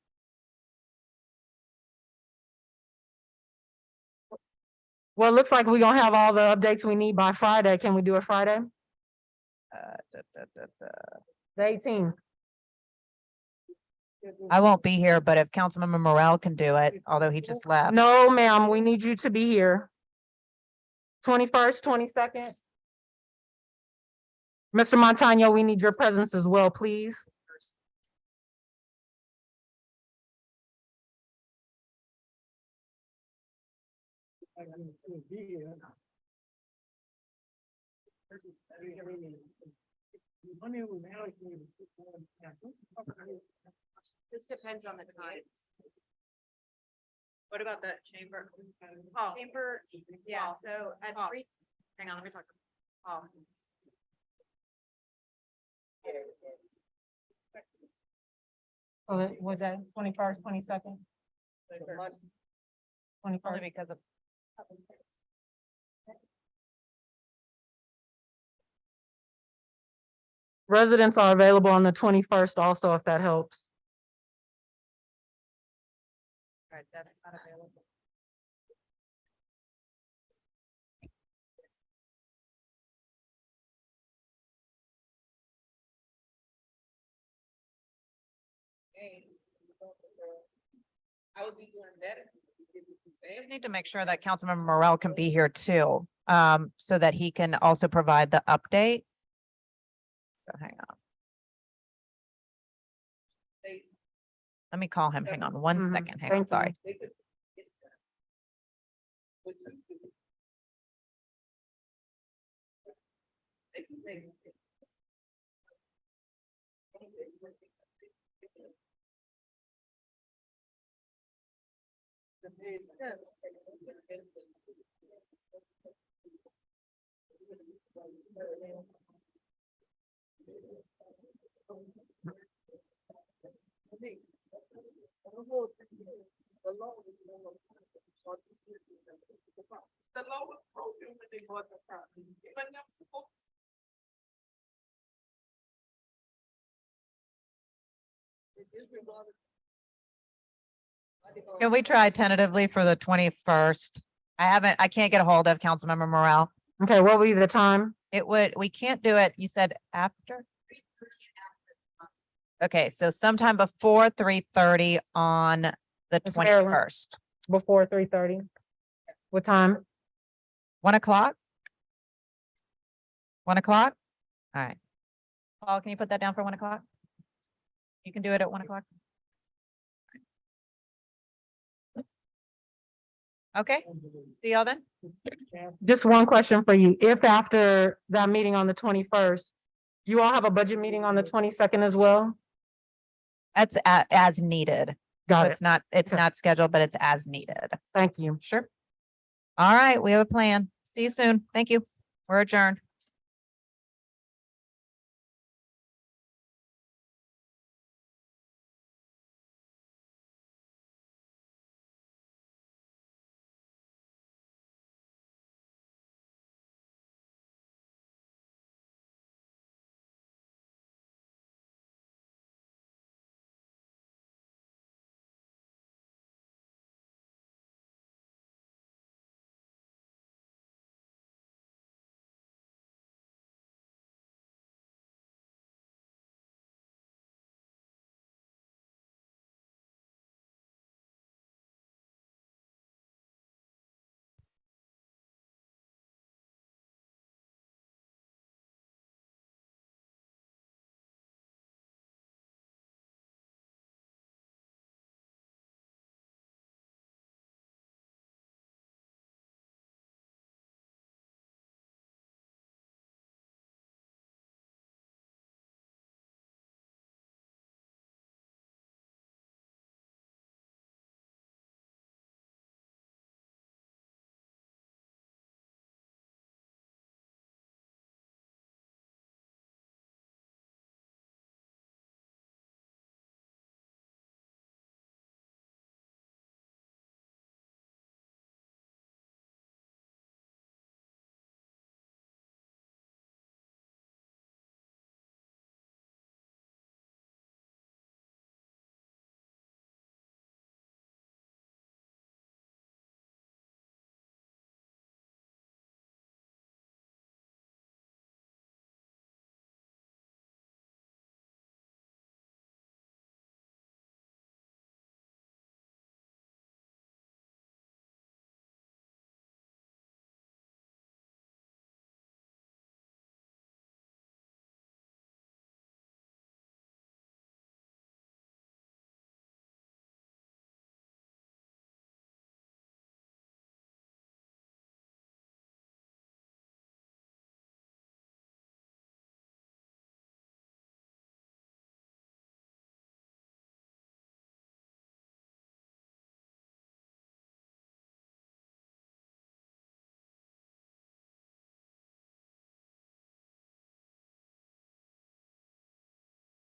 Well, it looks like we're gonna have all the updates we need by Friday. Can we do it Friday? The 18th. I won't be here, but if Councilmember Morrell can do it, although he just left. No, ma'am, we need you to be here. 21st, 22nd. Mr. Montano, we need your presence as well, please. This depends on the times. What about the chamber? Oh. Chamber, yeah, so at three, hang on, let me talk. Oh. So was that 21st, 22nd? 21st. Only because of. Residents are available on the 21st also, if that helps. Right, that's not available. I would be doing better. We just need to make sure that Councilmember Morel can be here too, so that he can also provide the update. So hang on. Let me call him. Hang on one Mhm. second. Hang on, Thank you. sorry. The lower program when they bought the property. But now, Can we try tentatively for the 21st? I can't get a hold of Councilmember Morel. Okay, what will be the time? We can't do it. You said after? Okay, so sometime before 3:30 on the Ms. Marilyn. 21st. Before 3:30? What time? 1 o'clock? 1 o'clock? All right. Paul, can you put that down for 1 o'clock? You can do it at 1 o'clock? Okay, see y'all then. Just one question for you. If after that meeting on the 21st, you all have a budget meeting on the 22nd as well? That's as needed. So Got it. it's Okay. not scheduled, but it's as needed. Thank you. Sure. All right, we have a plan. See you soon. Thank you. We're adjourned.